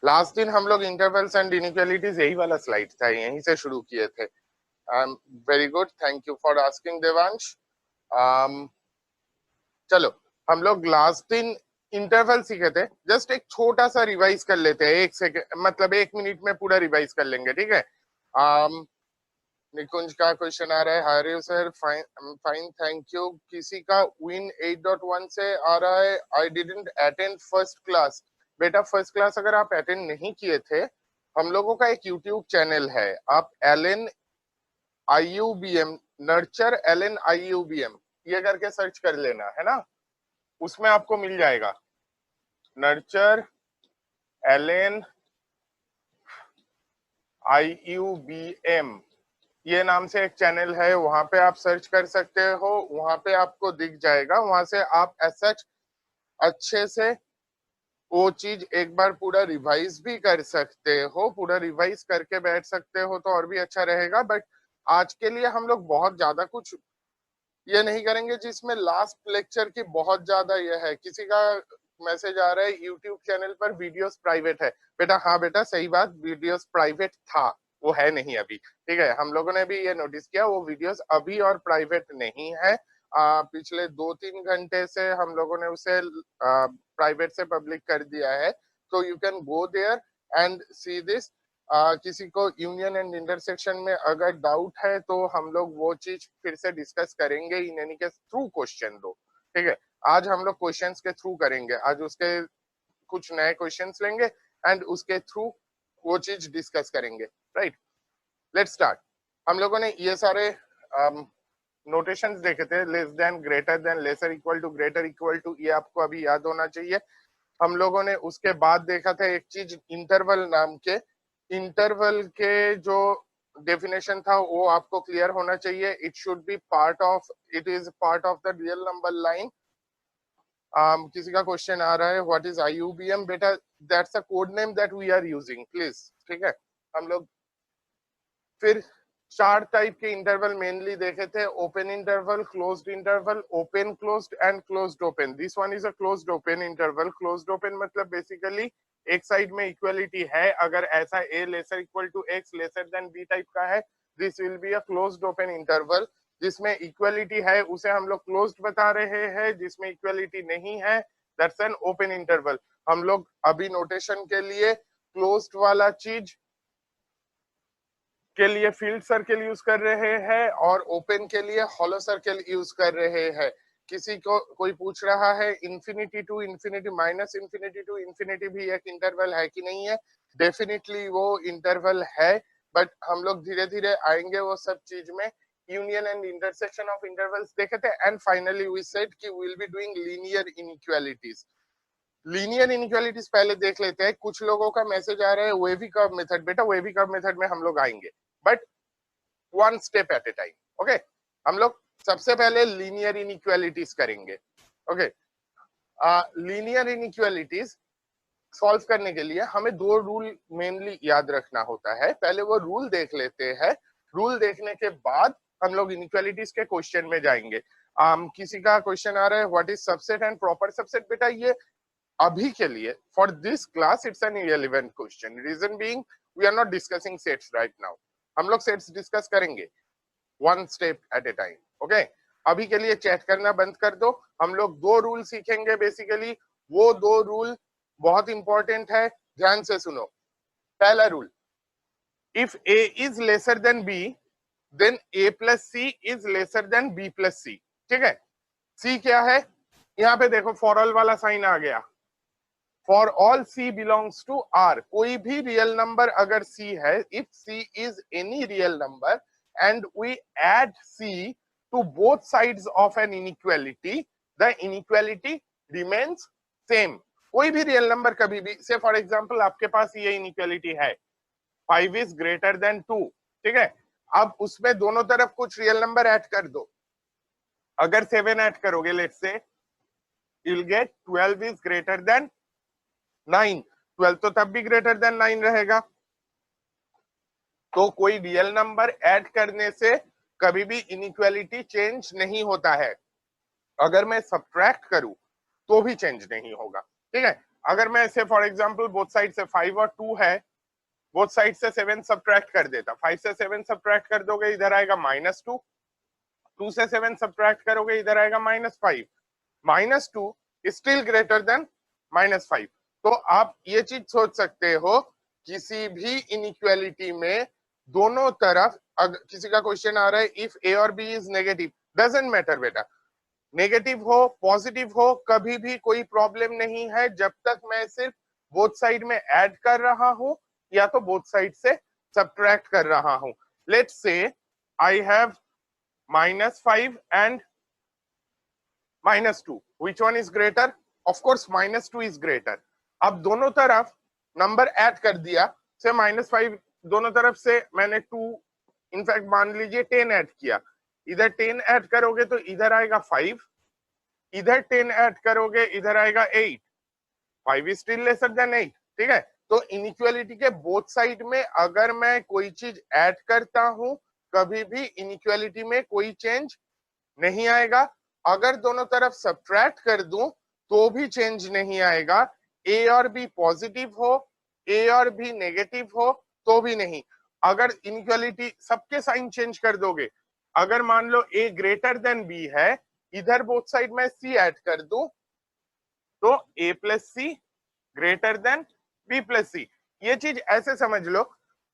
Last दिन हम लोग इंटरवल्स एंड इनइक्वालिटीज यही वाला स्लाइड था, यहीं से शुरू किए थे। Very good, thank you for asking Devansh. चलो हम लोग लास्ट दिन इंटरवल सीखे थे, जस्ट एक छोटा सा रिवाइज कर लेते हैं, 1 सेकेंड मतलब 1 मिनट में पूरा रिवाइज कर लेंगे, ठीक है। निकुंज का क्वेश्चन आ रहा है, hi sir, fine fine thank you. किसी का विन 8.1 से आ रहा है, I didn't attend first class. बेटा फर्स्ट क्लास अगर आप अटेंड नहीं किए थे, हम लोगों का एक यूट्यूब चैनल है, आप Allen IUBM, nurture Allen IUBM ये करके सर्च कर लेना है ना, उसमें आपको मिल जाएगा नर्चर एलन IUBM ये नाम से एक चैनल है, वहां पे आप सर्च कर सकते हो, वहां पे आपको दिख जाएगा, वहां से आप सच अच्छे से वो चीज एक बार पूरा रिवाइज भी कर सकते हो, पूरा रिवाइज करके बैठ सकते हो तो और भी अच्छा रहेगा। बट आज के लिए हम लोग बहुत ज्यादा कुछ ये नहीं करेंगे जिसमें लास्ट लेक्चर की बहुत ज्यादा ये है। किसी का मैसेज आ रहा है यूट्यूब चैनल पर वीडियोस प्राइवेट है। बेटा हाँ बेटा सही बात, वीडियोस प्राइवेट था, वो है नहीं अभी, ठीक है। हम लोगों ने भी ये नोटिस किया, वो वीडियोस अभी और प्राइवेट नहीं है। पिछले 2-3 घंटे से हम लोगों ने उसे प्राइवेट से पब्लिक कर दिया है, तो you can go there and see this. किसी को यूनियन एंड इंटरसेक्शन में अगर डाउट है तो हम लोग वो चीज फिर से डिस्कस करेंगे in any case through question दो, ठीक है। आज हम लोग क्वेश्चंस के थ्रू करेंगे, आज उसके कुछ नए क्वेश्चंस लेंगे एंड उसके थ्रू वो चीज डिस्कस करेंगे, राइट। Let's start. हम लोगों ने ये सारे नोटेशंस देखे थे, less than, greater than, lesser equal to, greater equal to, ये आपको अभी याद होना चाहिए। हम लोगों ने उसके बाद देखा था एक चीज इंटरवल नाम के, इंटरवल के जो डेफिनेशन था वो आपको क्लियर होना चाहिए। It should be part of, it is part of the real number line. किसी का क्वेश्चन आ रहा है व्हाट इज IUBM। बेटा that's a code name that we are using, please, ठीक है। हम लोग फिर 4 टाइप के इंटरवल मेनली देखे थे, open interval, closed interval, open closed and closed open. This one is a closed open interval. Closed open मतलब बेसिकली एक साइड में इक्वलिटी है, अगर ऐसा a lesser equal to x lesser than b type का है, this will be a closed open interval. जिसमें equality है उसे हम लोग क्लोज्ड बता रहे हैं, जिसमें इक्वलिटी नहीं है दैट्स एन ओपन इंटरवल। हम लोग अभी नोटेशन के लिए क्लोज्ड वाला चीज के लिए फील्ड सर्किल यूज कर रहे हैं और ओपन के लिए हॉलो सर्किल यूज कर रहे हैं। किसी को कोई पूछ रहा है infinity to infinity, minus infinity to infinity भी एक इंटरवल है कि नहीं है, डेफिनेटली वो इंटरवल है, बट हम लोग धीरे धीरे आएंगे वो सब चीज में। Union and intersection of intervals देखे थे एंड फाइनली वी सेड कि we will be doing linear inequalities. Linear inequalities पहले देख लेते हैं। कुछ लोगों का मैसेज आ रहा है वेवी कर्व मेथड। बेटा वेवी कर्व मेथड में हम लोग आएंगे, but one step at a time, okay. हम लोग सबसे पहले लीनियर इनइक्वालिटीज करेंगे, ओके। लीनियर इनइक्वालिटीज सॉल्व करने के लिए हमें 2 रूल मेनली याद रखना होता है। पहले वो रूल देख लेते हैं, रूल देखने के बाद हम लोग इनइक्वालिटीज के क्वेश्चन में जाएंगे। किसी का क्वेश्चन आ रहा है what is subset and proper subset. बेटा ये अभी के लिए for this class it's an irrelevant question, reason being we are not discussing sets right now. हम लोग सेट्स डिस्कस करेंगे one step at a time, okay. अभी के लिए चैट करना बंद कर दो। हम लोग 2 रूल सीखेंगे बेसिकली, वो 2 रूल बहुत इंपॉर्टेंट है, ध्यान से सुनो। पहला rule, if a is lesser than b then a plus c is lesser than b plus c, ठीक है। c क्या है, यहाँ पे देखो फॉर ऑल वाला साइन आ गया, for all c belongs to r। कोई भी रियल नंबर अगर c है, if c is any real number and we add c to both sides of an inequality, the inequality remains same। कोई भी real number कभी भी, से for example आपके पास ये इनइक्वालिटी है 5 is greater than 2, ठीक है। अब उसमें दोनों तरफ कुछ रियल नंबर ऐड कर दो। अगर 7 ऐड करोगे let's say, you will gate 12 is greater than 9। 12 तो तब भी ग्रेटर देन 9 रहेगा। तो कोई रियल नंबर ऐड करने से कभी भी इनइक्वालिटी चेंज नहीं होता है। अगर मैं सब्ट्रैक्ट करूं तो भी चेंज नहीं होगा, ठीक है। अगर मैं ऐसे फॉर एग्जांपल बोथ साइड से 5 और 2 है, बोथ साइड से 7 सब्ट्रैक्ट कर देता, 5 से 7 सब्ट्रैक्ट कर दोगे इधर आएगा -2, 2 से 7 सब्ट्रैक्ट करोगे इधर आएगा -5, -2 इज स्टिल ग्रेटर देन -5। तो आप ये चीज सोच सकते हो किसी भी इनइक्वालिटी में दोनों तरफ, अगर किसी का क्वेश्चन आ रहा है इफ ए और B is negative, doesn't matter बेटा, नेगेटिव हो पॉजिटिव हो कभी भी कोई प्रॉब्लम नहीं है, जब तक मैं सिर्फ बोथ साइड में ऐड कर रहा हूं या तो बोथ साइड से सब्ट्रैक्ट कर रहा हूं। Let's say I have -5 and -2, which one is greater? Of course -2 is greater। अब दोनों तरफ नंबर ऐड कर दिया, से -5 दोनों तरफ से मैंने 2 इनफैक्ट मान लीजिए 10 ऐड किया, इधर 10 ऐड करोगे तो इधर आएगा 5, इधर 10 ऐड करोगे इधर आएगा 8, 5 इज स्टिल लेसर देन 8, ठीक है। तो इनइक्वालिटी के बोथ साइड में अगर मैं कोई चीज ऐड करता हूं कभी भी इनइक्वालिटी में कोई चेंज नहीं आएगा, अगर दोनों तरफ सब्ट्रैक्ट कर दूं तो भी चेंज नहीं आएगा, ए और बी पॉजिटिव हो ए और बी नेगेटिव हो तो भी नहीं। अगर इनइक्वालिटी सबके साइन चेंज कर दोगे, अगर मान लो ए ग्रेटर देन बी है, इधर बोथ साइड में सी ऐड कर दूं तो a plus C greater than b plus C. ये चीज ऐसे समझ लो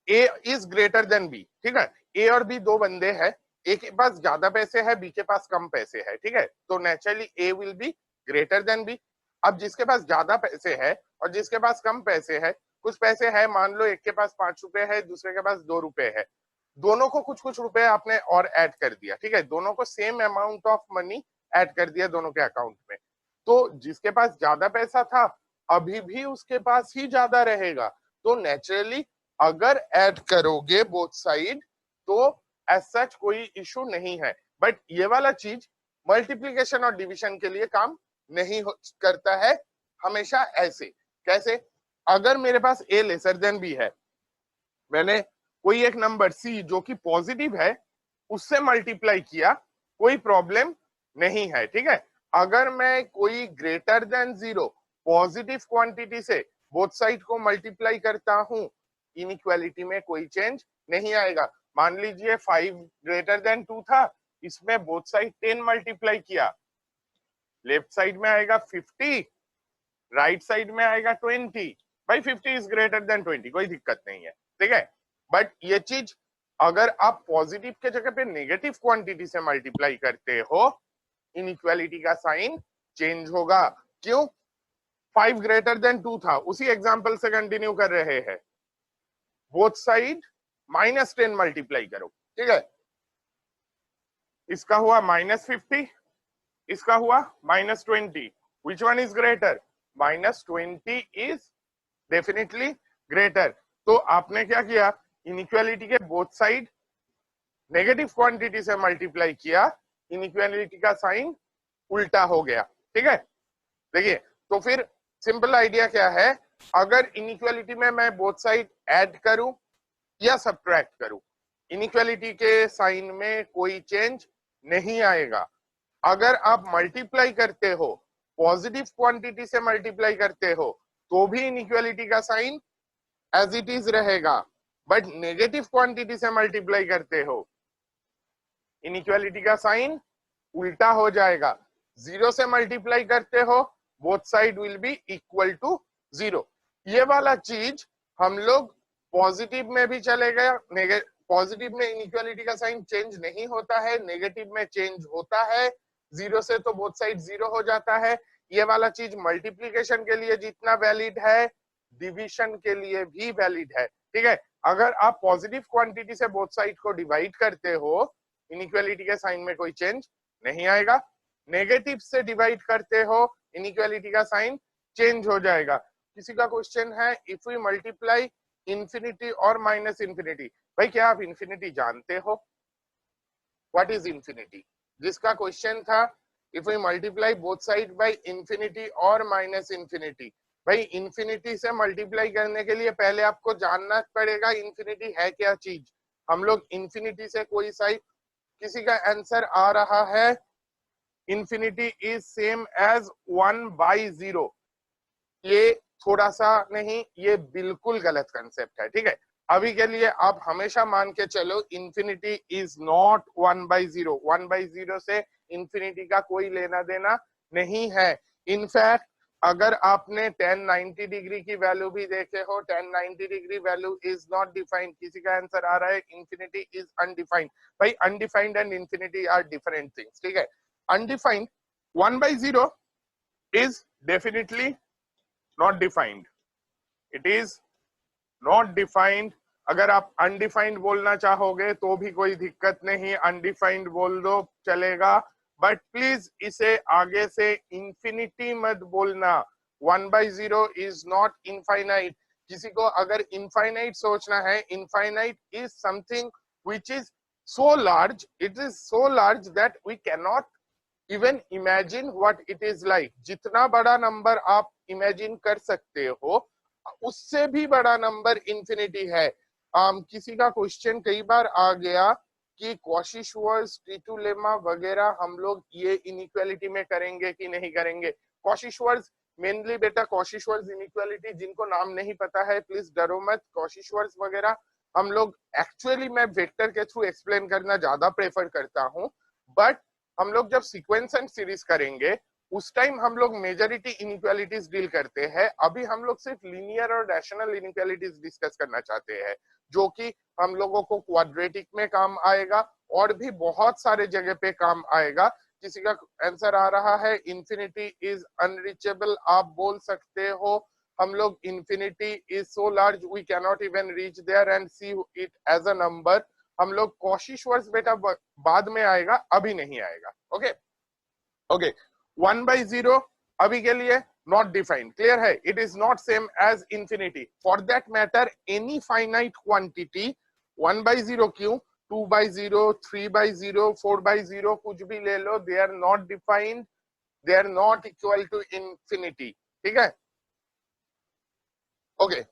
a is greater than b, ठीक है। a और b दो बंदे हैं, a के पास ज्यादा पैसे है b के पास कम पैसे है, ठीक है, तो naturally a will be greater than b। अब जिसके पास ज्यादा पैसे है और जिसके पास कम पैसे है, कुछ पैसे है मान लो एक के पास 5 रुपए है दूसरे के पास 2 रुपए है, दोनों को कुछ कुछ रुपए आपने और ऐड कर दिया, ठीक है, दोनों को same amount of money add कर दिया दोनों के अकाउंट में, तो जिसके पास ज्यादा पैसा था अभी भी उसके पास ही ज्यादा रहेगा। तो नेचुरली अगर ऐड करोगे बोथ साइड तो एज सच कोई इशू नहीं है, बट ये वाला चीज मल्टीप्लिकेशन और डिवीजन के लिए काम नहीं करता है हमेशा। ऐसे कैसे? अगर मेरे पास a लेसर देन b है, मैंने कोई एक नंबर c जो कि पॉजिटिव है उससे मल्टीप्लाई किया, कोई प्रॉब्लम नहीं है, ठीक है। अगर मैं कोई ग्रेटर देन 0 पॉजिटिव क्वांटिटी से बोथ साइड को मल्टीप्लाई करता हूं, इनइक्वालिटी में कोई चेंज नहीं आएगा। मान लीजिए 5 ग्रेटर देन 2 था, इसमें बोथ साइड 10 मल्टीप्लाई किया, लेफ्ट साइड में आएगा 50, राइट साइड में आएगा 20, भाई 50 इज ग्रेटर देन 20, कोई दिक्कत नहीं है, ठीक है। बट ये चीज अगर आप पॉजिटिव के जगह पे नेगेटिव क्वांटिटी से मल्टीप्लाई करते हो, इनइक्वालिटी का साइन चेंज होगा। क्यों? 5 ग्रेटर देन 2 था, उसी एग्जांपल से कंटिन्यू कर रहे हैं, बोथ साइड -10 मल्टीप्लाई करो, ठीक है, इसका हुआ -50, इसका हुआ -20, which one is greater? -20 is definitely greater। तो आपने क्या किया, इनइक्वालिटी के बोथ साइड नेगेटिव क्वांटिटी से मल्टीप्लाई किया, इनइक्वालिटी का साइन उल्टा हो गया, ठीक है। देखिए तो फिर सिंपल आइडिया क्या है, अगर इनइक्वालिटी में मैं बोथ साइड ऐड करूं या सब्ट्रैक्ट करूं, इनइक्वालिटी के साइन में कोई चेंज नहीं आएगा। अगर आप मल्टीप्लाई करते हो, पॉजिटिव क्वांटिटी से मल्टीप्लाई करते हो, तो भी इनइक्वालिटी का साइन एज इट इज रहेगा, बट नेगेटिव क्वांटिटी से मल्टीप्लाई करते हो, इनइक्वालिटी का साइन उल्टा हो जाएगा। 0 से मल्टीप्लाई करते हो, both side will be equal to 0। ये वाला चीज हम लोग पॉजिटिव में भी चलेगा, पॉजिटिव में इनइक्वालिटी का साइन चेंज नहीं होता है, नेगेटिव में चेंज होता है, 0 से तो बोथ साइड 0 हो जाता है। ये वाला चीज मल्टीप्लिकेशन के लिए जितना वैलिड है, डिवीजन के लिए भी वैलिड है, ठीक है। अगर आप पॉजिटिव क्वांटिटी से बोथ साइड को डिवाइड करते हो, इनइक्वालिटी के साइन में कोई चेंज नहीं आएगा, नेगेटिव से डिवाइड करते हो, इनइक्वालिटी का साइन चेंज हो जाएगा। किसी का क्वेश्चन है, इफ वी मल्टीप्लाई इंफिनिटी और माइनस इंफिनिटी, भाई क्या आप इंफिनिटी जानते हो? What is infinity? जिसका क्वेश्चन था if we multiply both side by infinity और माइनस इंफिनिटी, भाई इंफिनिटी से मल्टीप्लाई करने के लिए पहले आपको जानना पड़ेगा इंफिनिटी है क्या चीज। हम लोग इंफिनिटी से कोई साइड, किसी का आंसर आ रहा है इंफिनिटी इज सेम एज 1/0, ये थोड़ा सा नहीं, ये बिल्कुल गलत कंसेप्ट है, ठीक है। अभी के लिए आप हमेशा मान के चलो इंफिनिटी इज नॉट 1/0, 1/0 से इंफिनिटी का कोई लेना देना नहीं है। इनफैक्ट अगर आपने 1090 डिग्री की वैल्यू भी देखे हो, 1090 degree value is not defined. किसी का आंसर आ रहा है इंफिनिटी इज अनडिफाइंड। भाई undefined and infinity are different things, ठीक है। Undefined 1/0 is definitely not defined. It is not defined. अगर आप अनडिफाइंड बोलना चाहोगे तो भी कोई दिक्कत नहीं, अनडिफाइंड बोल दो चलेगा, बट प्लीज इसे आगे से इंफिनिटी मत बोलना। 1/0 इज नॉट इनफाइनाइट। किसी को अगर इनफाइनाइट सोचना है, infinite is something which is so large, it is so large that we cannot even imagine what it is like. जितना बड़ा नंबर आप इमेजिन कर सकते हो उससे भी बड़ा नंबर इंफिनिटी है। किसी का क्वेश्चन कई बार आ गया कि कॉशी-श्वार्ट्ज, टी2 लेमा वगैरह हम लोग ये इनइक्वालिटी में करेंगे कि नहीं करेंगे। कॉशी-श्वार्ट्ज मेनली बेटा, कॉशी-श्वार्ट्ज इनइक्वालिटी जिनको नाम नहीं पता है प्लीज डरो मत। कॉशी-श्वार्ट्ज वगैरह हम लोग एक्चुअली मैं वेक्टर के थ्रू एक्सप्लेन करना ज्यादा प्रेफर करता हूँ, बट हम लोग जब सीक्वेंस एंड सीरीज करेंगे उस टाइम हम लोग मेजॉरिटी इनइक्वालिटीज डील करते हैं। अभी हम लोग सिर्फ लीनियर और रैशनल इनइक्वालिटीज डिस्कस करना चाहते हैं, जो कि हम लोगों को क्वाड्रेटिक में काम आएगा और भी बहुत सारे जगह पे काम आएगा। किसी का आंसर आ रहा है इंफिनिटी इज अनरीचेबल, आप बोल सकते हो हम लोग infinity is so large we cannot even reach there and see it as a number. हम लोग कॉशी-श्वार्ट्ज बेटा बाद में आएगा, अभी नहीं आएगा। ओके ओके 1/0 अभी के लिए नॉट डिफाइंड, क्लियर है। It is not same as infinity. For that matter any finite quantity 1/0 क्यों, 2/0, 3/0, 4/0 कुछ भी ले लो, they are not defined, they are not equal to infinity, ठीक है। ओके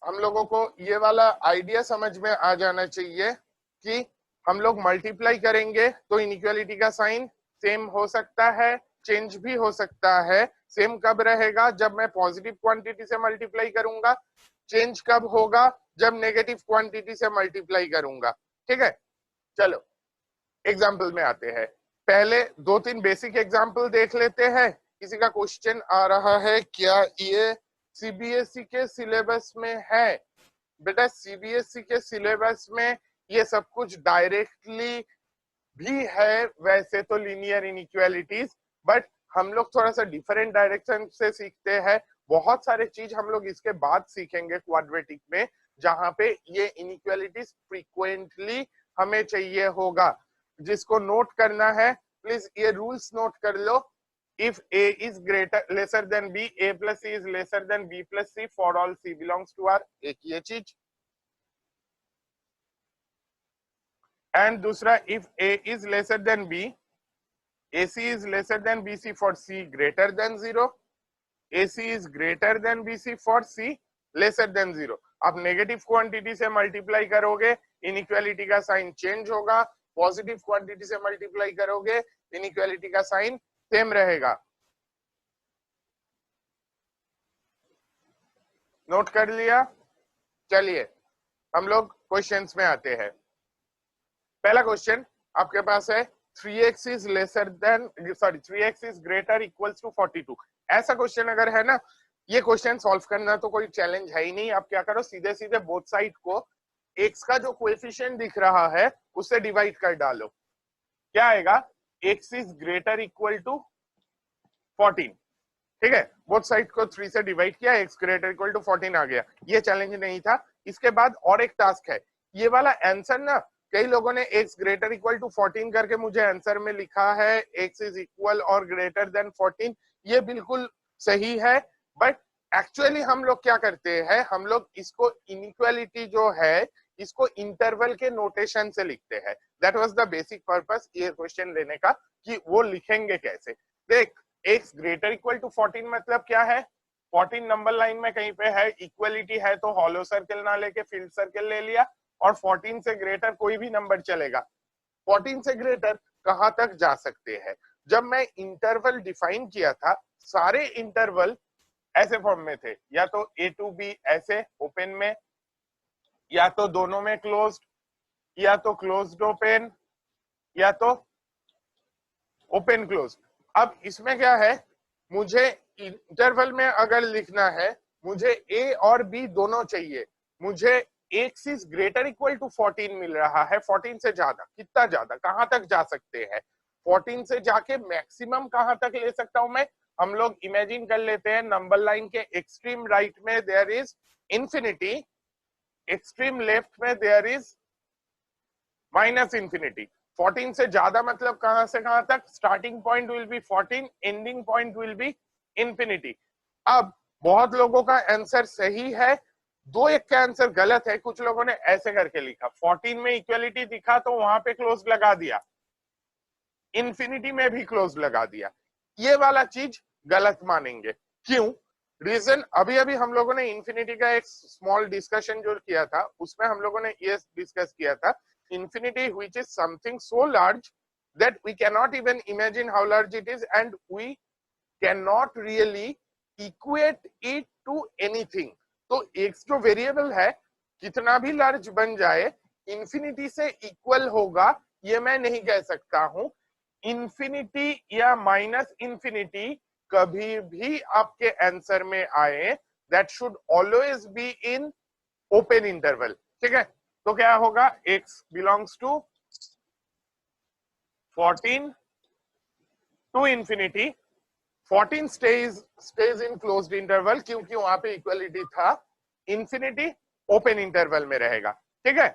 हम लोगों को ये वाला आइडिया समझ में आ जाना चाहिए कि हम लोग मल्टीप्लाई करेंगे तो इनइक्वालिटी का साइन सेम हो सकता है, चेंज भी हो सकता है। सेम कब रहेगा, जब मैं पॉजिटिव क्वांटिटी से मल्टीप्लाई करूंगा। चेंज कब होगा, जब नेगेटिव क्वांटिटी से मल्टीप्लाई करूंगा, ठीक है। चलो एग्जाम्पल में आते हैं। पहले 2-3 बेसिक एग्जाम्पल देख लेते हैं। किसी का क्वेश्चन आ रहा है क्या ये सीबीएसई के सिलेबस में है? बेटा सीबीएसई के सिलेबस में ये सब कुछ डायरेक्टली भी है वैसे तो लीनियर इनइक्वालिटीज, बट हम लोग थोड़ा सा डिफरेंट डायरेक्शन से सीखते हैं। बहुत सारे चीज हम लोग इसके बाद सीखेंगे क्वाड्रेटिक में, जहां पे ये इनइक्वालिटीज फ्रीक्वेंटली हमें चाहिए होगा। जिसको नोट करना है प्लीज ये रूल्स नोट कर लो। If A is lesser than B, A plus C is lesser than B plus C for all C belongs to R, एक ये चीज। एंड दूसरा if A is lesser than B, AC is lesser than BC for C greater than 0, AC is greater than BC for C lesser than 0। आप negative quantity से multiply करोगे inequality का sign change होगा, positive quantity से multiply करोगे inequality का sign same रहेगा। Note कर लिया? चलिए हम लोग क्वेश्चंस में आते हैं। पहला क्वेश्चन आपके पास है 3x is lesser than 3x is greater equals to 42। ऐसा क्वेश्चन अगर है ना, ये क्वेश्चन सॉल्व करना तो कोई चैलेंज है ही नहीं। आप क्या करो, सीधे सीधे बोथ साइड को x का जो कोएफिशिएंट दिख रहा है उससे डिवाइड कर डालो। क्या आएगा, x is greater equal to 14, ठीक है। बोथ साइड को 3 से डिवाइड किया, x ग्रेटर इक्वल टू 14 आ गया। ये चैलेंज नहीं था। इसके बाद और एक टास्क है, ये वाला आंसर ना कई लोगों ने x ग्रेटर इक्वल टू 14 करके मुझे आंसर में लिखा है x इज इक्वल और ग्रेटर देन 14। ये बिल्कुल सही है, बट एक्चुअली हम लोग क्या करते हैं, हम लोग इसको इनइक्वालिटी जो है इसको इंटरवल के नोटेशन से लिखते हैं। That was the basic purpose ये क्वेश्चन लेने का, कि वो लिखेंगे कैसे। देख x ग्रेटर इक्वल टू 14 मतलब क्या है, 14 नंबर लाइन में कहीं पे है, इक्वलिटी है तो हॉलो सर्कल ना लेके फील्ड सर्कल ले लिया, और 14 से ग्रेटर कोई भी नंबर चलेगा। 14 से ग्रेटर कहां तक जा सकते हैं। जब मैं इंटरवल डिफाइन किया था, सारे इंटरवल ऐसे फॉर्म में थे, या तो ए टू बी ऐसे ओपन में, या तो दोनों में क्लोज्ड, या तो क्लोज्ड ओपन, या तो ओपन क्लोज्ड। अब इसमें क्या है, मुझे इंटरवल में अगर लिखना है, मुझे ए और बी दोनों चाहिए। मुझे x is greater equal to 14 मिल रहा है, 14 से ज्यादा, कितना ज्यादा, कहां तक जा सकते हैं, 14 से जाके मैक्सिमम कहां तक ले सकता हूं मैं। हम लोग इमेजिन कर लेते हैं नंबर लाइन के एक्सट्रीम राइट में there is infinity, extreme left में देयर इज माइनस इंफिनिटी। 14 से ज्यादा मतलब कहां से कहां तक, starting point will be 14, ending point will be infinity. अब बहुत लोगों का आंसर सही है, दो एक का आंसर गलत है। कुछ लोगों ने ऐसे करके लिखा, 14 में इक्वलिटी दिखा तो वहां पे क्लोज लगा दिया, इंफिनिटी में भी क्लोज लगा दिया। ये वाला चीज गलत मानेंगे। क्यों? रीजन अभी अभी हम लोगों ने इंफिनिटी का एक स्मॉल डिस्कशन जो किया था, उसमें हम लोगों ने ये डिस्कस किया था, infinity which is something so large that we cannot even imagine how large it is and we cannot really equate it to anything। तो x जो वेरिएबल है कितना भी लार्ज बन जाए, इंफिनिटी से इक्वल होगा ये मैं नहीं कह सकता हूं। इंफिनिटी या माइनस इंफिनिटी कभी भी आपके आंसर में आए, that should always be in open interval. ठीक है, तो क्या होगा, x belongs to 14 to infinity, 14 stays in closed interval क्योंकि वहां पे इक्वलिटी था, इंफिनिटी ओपन इंटरवल में रहेगा। ठीक है,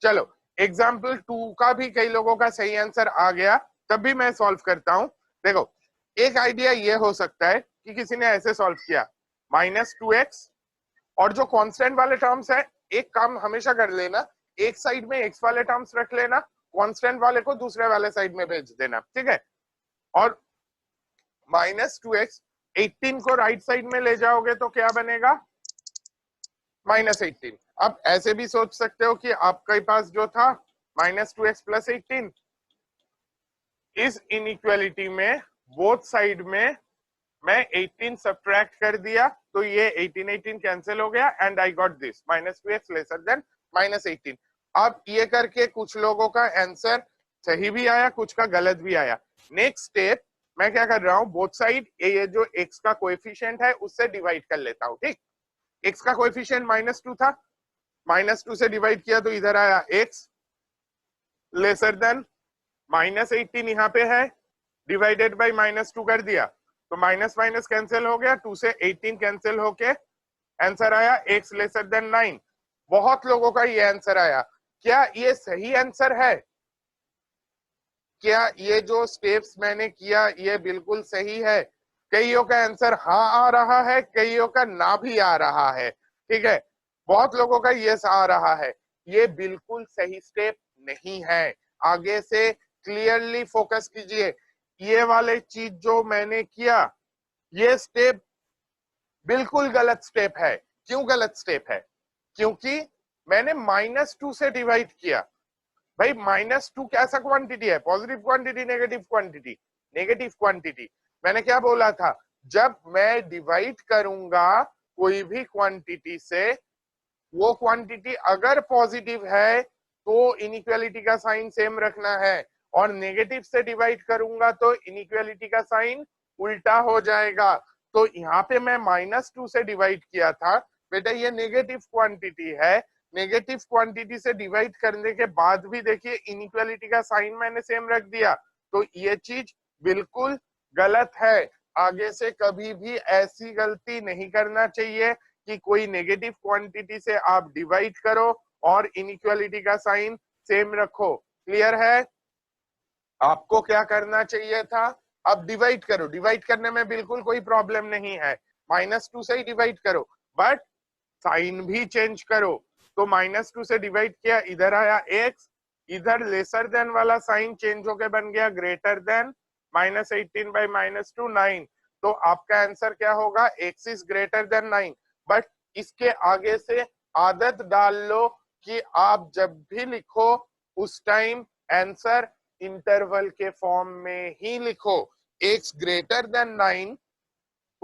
चलो एग्जाम्पल 2 का भी कई लोगों का सही आंसर आ गया, तब भी मैं सॉल्व करता हूं। देखो, एक आइडिया ये हो सकता है कि किसी ने ऐसे सॉल्व किया, -2x, और जो कांस्टेंट वाले टर्म्स है, एक काम हमेशा कर लेना, एक साइड में x वाले टर्म्स रख लेना, कांस्टेंट वाले को दूसरे वाले साइड में भेज देना। ठीक है, और -2x, 18 को राइट साइड में ले जाओगे तो क्या बनेगा, -18। अब ऐसे भी सोच सकते हो कि आपके पास जो था -2x + 18, इस इनइक्वालिटी में बोथ साइड में मैं 18 सब्ट्रैक्ट कर दिया तो ये 18 कैंसिल हो गया and I got this -2x lesser than -18। अब ये करके कुछ लोगों का आंसर सही भी आया, कुछ का गलत भी आया। नेक्स्ट स्टेप मैं क्या कर रहा हूं, बोथ साइड ये जो x का कोएफिशिएंट है उससे डिवाइड कर लेता हूं। ठीक, x का कोएफिशिएंट -2 था, -2 से डिवाइड किया तो इधर आया x लेसर देन -18, यहाँ पे है डिवाइडेड बाय -2 कर दिया तो माइनस माइनस कैंसिल हो गया, 2 से 18 कैंसिल होके आंसर आया x लेसर देन 9। बहुत लोगों का ये आंसर आया, क्या ये सही आंसर है? क्या ये जो स्टेप्स मैंने किया ये बिल्कुल सही है? कईयों का आंसर हाँ आ रहा है, कईयों का ना भी आ रहा है। ठीक है, बहुत लोगों का यस आ रहा है। ये बिल्कुल सही स्टेप नहीं है, आगे से क्लियरली फोकस कीजिए। ये वाले चीज जो मैंने किया, ये स्टेप बिल्कुल गलत स्टेप है। क्यों गलत स्टेप है? क्योंकि मैंने -2 से डिवाइड किया। भाई -2 कैसा क्वांटिटी है, positive quantity, negative quantity? Negative quantity. मैंने क्या बोला था, जब मैं डिवाइड करूंगा कोई भी क्वांटिटी से, वो क्वांटिटी अगर पॉजिटिव है तो इनइक्वालिटी का साइन सेम रखना है, और नेगेटिव से डिवाइड करूंगा तो इनइक्वालिटी का साइन उल्टा हो जाएगा। तो यहाँ पे मैं -2 से डिवाइड किया था, बेटा ये नेगेटिव क्वांटिटी है, नेगेटिव क्वांटिटी से डिवाइड करने के बाद भी देखिए इनइक्वालिटी का साइन मैंने सेम रख दिया, तो ये चीज बिल्कुल गलत है। आगे से कभी भी ऐसी गलती नहीं करना चाहिए कि कोई नेगेटिव क्वांटिटी से आप डिवाइड करो और इनइक्वालिटी का साइन सेम रखो। क्लियर है? आपको क्या करना चाहिए था, अब डिवाइड करो, डिवाइड करने में बिल्कुल कोई प्रॉब्लम नहीं है, -2 से ही डिवाइड करो, बट साइन भी चेंज करो। तो -2 से डिवाइड किया, इधर आया x, इधर लेसर देन वाला साइन चेंज होके बन गया ग्रेटर देन, -18 बाय -2 9। तो आपका आंसर क्या होगा, x is greater then 9। But इसके आगे से आदत डाल लो कि आप जब भी लिखो उस टाइम आंसर इंटरवल के फॉर्म में ही लिखो। x ग्रेटर देन 9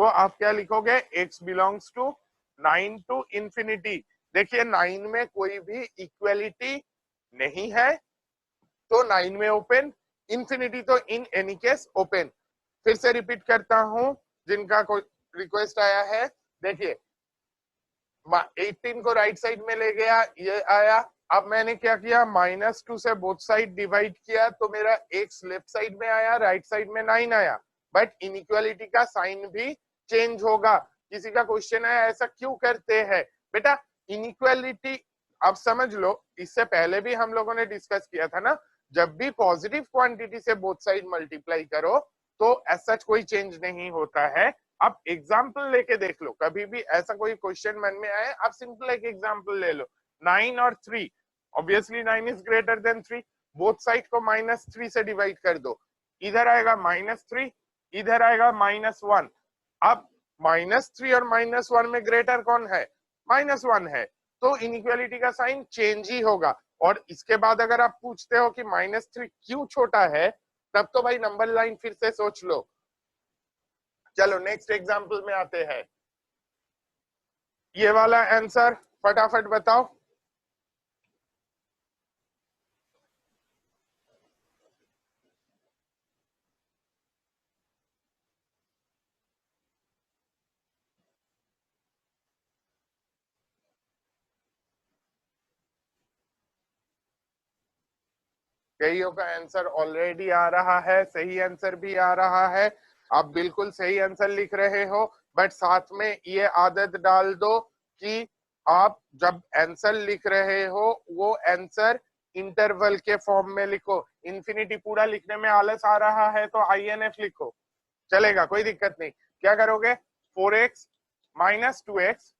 वो आप क्या लिखोगे, x belongs to 9 to infinity. देखिए 9 में कोई भी इक्वलिटी नहीं है तो 9 में ओपन, इंफिनिटी तो इन एनी केस ओपन। फिर से रिपीट करता हूं जिनका कोई रिक्वेस्ट आया है, देखिए 18 को राइट साइड में ले गया, ये आया। अब मैंने क्या किया, -2 से बोथ साइड डिवाइड किया तो मेरा x लेफ्ट साइड में आया, राइट साइड में 9 आया। बट इनइक्वालिटी का साइन भी चेंज होगा। किसी का क्वेश्चन है ऐसा क्यों करते हैं बेटा, इनइक्वालिटी आप समझ लो, इससे पहले भी हम लोगों ने डिस्कस किया था ना, जब भी पॉजिटिव क्वांटिटी से बोथ साइड मल्टीप्लाई करो तो ऐसा कोई चेंज नहीं होता है। आप एग्जाम्पल लेके देख लो, कभी भी ऐसा कोई क्वेश्चन मन में आए आप सिंपल एक एग्जाम्पल ले लो, 9 और 3, obviously 9 is greater then 3, both side को -3 से डिवाइड कर दो, इधर आएगा -3, इधर आएगा -1। अब -3 और -1 में ग्रेटर कौन है, -1 है, तो इनइक्वालिटी का साइन चेंज ही होगा। और इसके बाद अगर आप पूछते हो कि -3 क्यों छोटा है, तब तो भाई नंबर लाइन फिर से सोच लो। चलो नेक्स्ट एग्जांपल में आते हैं, ये वाला आंसर फटाफट बताओ। कईयों का आंसर ऑलरेडी आ रहा है, सही आंसर भी आ रहा है, आप बिल्कुल सही आंसर लिख रहे हो, बट साथ में ये आदत डाल दो कि आप जब आंसर लिख रहे हो वो आंसर इंटरवल के फॉर्म में लिखो। इंफिनिटी पूरा लिखने में आलस आ रहा है तो INF लिखो, चलेगा, कोई दिक्कत नहीं। क्या करोगे, 4x - 2x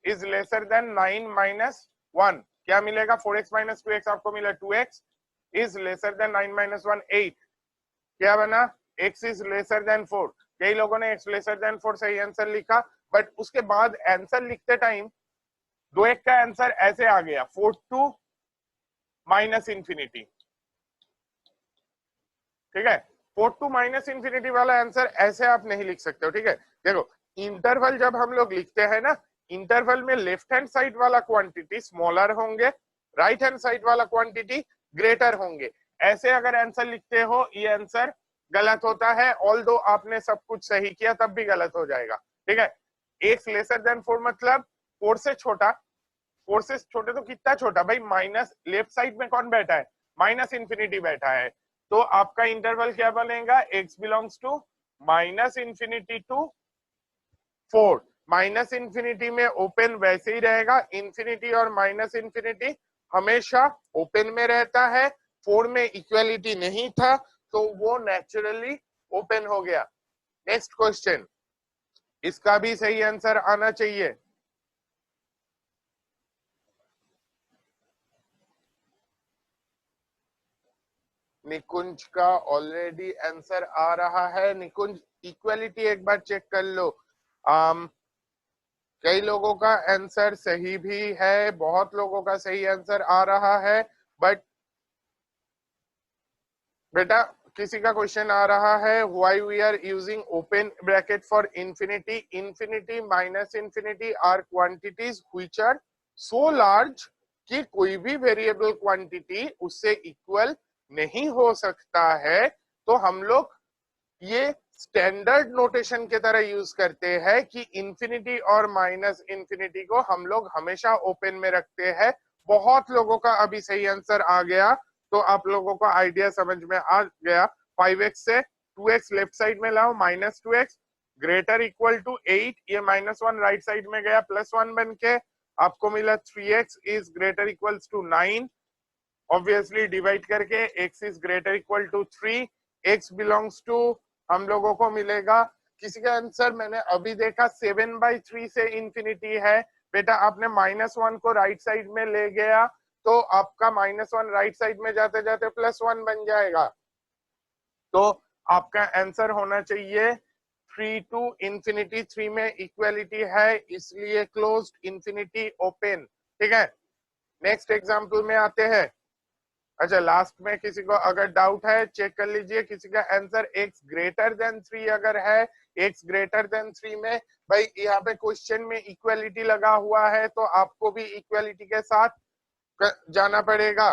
is lesser then 9 - 1, क्या मिलेगा, 4x - 2x आपको मिला 2x is lesser than 9 - 1 8, क्या बना, x is lesser than 4। कई लोगों ने x lesser than 4 सही आंसर लिखा, बट उसके बाद आंसर लिखते टाइम 2x का आंसर ऐसे आ गया 4 - इंफिनिटी, ठीक है, 4 - इंफिनिटी वाला आंसर ऐसे आप नहीं लिख सकते हो, ठीक है। देखो इंटरवल जब हम लोग लिखते हैं ना, इंटरवल में लेफ्ट हैंड साइड वाला क्वांटिटी स्मॉलर होंगे, राइट हैंड साइड वाला क्वांटिटी ग्रेटर होंगे। ऐसे अगर आंसर लिखते हो ये आंसर गलत होता है, ऑल्दो आपने सब कुछ सही किया तब भी गलत हो जाएगा, ठीक है। x लेसर देन 4 मतलब 4 से छोटा, 4 से छोटे तो कितना छोटा भाई, माइनस लेफ्ट साइड में कौन बैठा है, माइनस इंफिनिटी बैठा है, तो आपका इंटरवल क्या बनेगा, x belongs to -infinity to 4। Minus infinity में ओपन वैसे ही रहेगा, इंफिनिटी और माइनस इंफिनिटी हमेशा ओपन में रहता है, 4 में इक्वलिटी नहीं था तो वो नेचुरली ओपन हो गया। नेक्स्ट क्वेश्चन, इसका भी सही आंसर आना चाहिए। निकुंज का ऑलरेडी आंसर आ रहा है, निकुंज इक्वलिटी एक बार चेक कर लो। कई लोगों का आंसर सही भी है, बहुत लोगों का सही आंसर आ रहा है, बट बेटा किसी का क्वेश्चन आ रहा है, why we are using open bracket for infinity, infinity minus infinity are quantities which are so large कि कोई भी वेरिएबल क्वांटिटी उससे इक्वल नहीं हो सकता है, तो हम लोग ये स्टैंडर्ड नोटेशन के तरह यूज करते हैं कि इंफिनिटी और माइनस इंफिनिटी को हम लोग हमेशा ओपन में रखते हैं। बहुत लोगों का अभी सही आंसर आ गया, तो आप लोगों को आइडिया समझ में आ गया। 5x से 2x लेफ्ट साइड में लाओ, -2x ग्रेटर इक्वल टू 8, ये -1 राइट साइड में गया +1 बन के, आपको मिला 3x is greater equals to 9, obviously divide करके x is greater equal to 3, x belongs to हम लोगों को मिलेगा, किसी का आंसर मैंने अभी देखा 7/3 से इंफिनिटी है। बेटा आपने -1 को राइट साइड में ले गया तो आपका -1 राइट साइड में जाते जाते +1 बन जाएगा, तो आपका आंसर होना चाहिए 3 टू इंफिनिटी। 3 में इक्वलिटी है इसलिए क्लोज्ड, इंफिनिटी ओपन, ठीक है। नेक्स्ट एग्जांपल में आते हैं, अच्छा, लास्ट में किसी को अगर डाउट है चेक कर लीजिए। किसी का आंसर x ग्रेटर देन 3 अगर है, x ग्रेटर देन 3 में भाई यहाँ पे क्वेश्चन में इक्वलिटी लगा हुआ है तो आपको भी इक्वलिटी के साथ जाना पड़ेगा।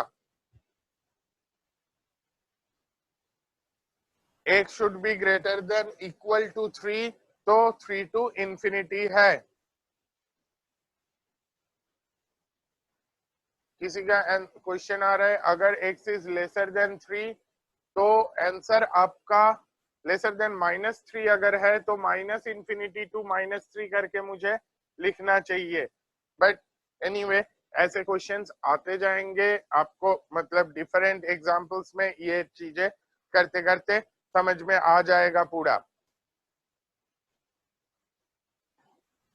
x should be greater than equal to 3, तो 3 टू इंफिनिटी है। किसी का क्वेश्चन आ रहा है अगर x इज लेसर देन 3 तो आंसर आपका लेसर देन -3 अगर है तो माइनस इंफिनिटी टू -3 करके मुझे लिखना चाहिए। बट एनीवे ऐसे क्वेश्चंस आते जाएंगे, आपको मतलब डिफरेंट एग्जांपल्स में ये चीजें करते करते समझ में आ जाएगा पूरा।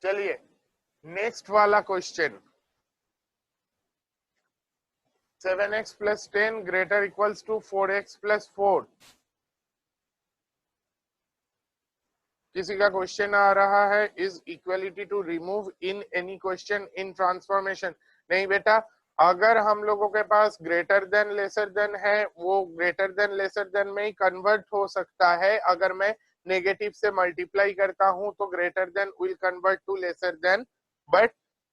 चलिए नेक्स्ट वाला question, 7x plus 10 greater equals to 4x plus 4। किसी का क्वेश्चन आ रहा है is equality to remove in any question in transformation. नहीं बेटा, अगर हम लोगों के पास ग्रेटर देन लेसर देन है वो ग्रेटर देन लेसर देन में ही कन्वर्ट हो सकता है। अगर मैं नेगेटिव से मल्टीप्लाई करता हूं तो greater than will convert to lesser than, but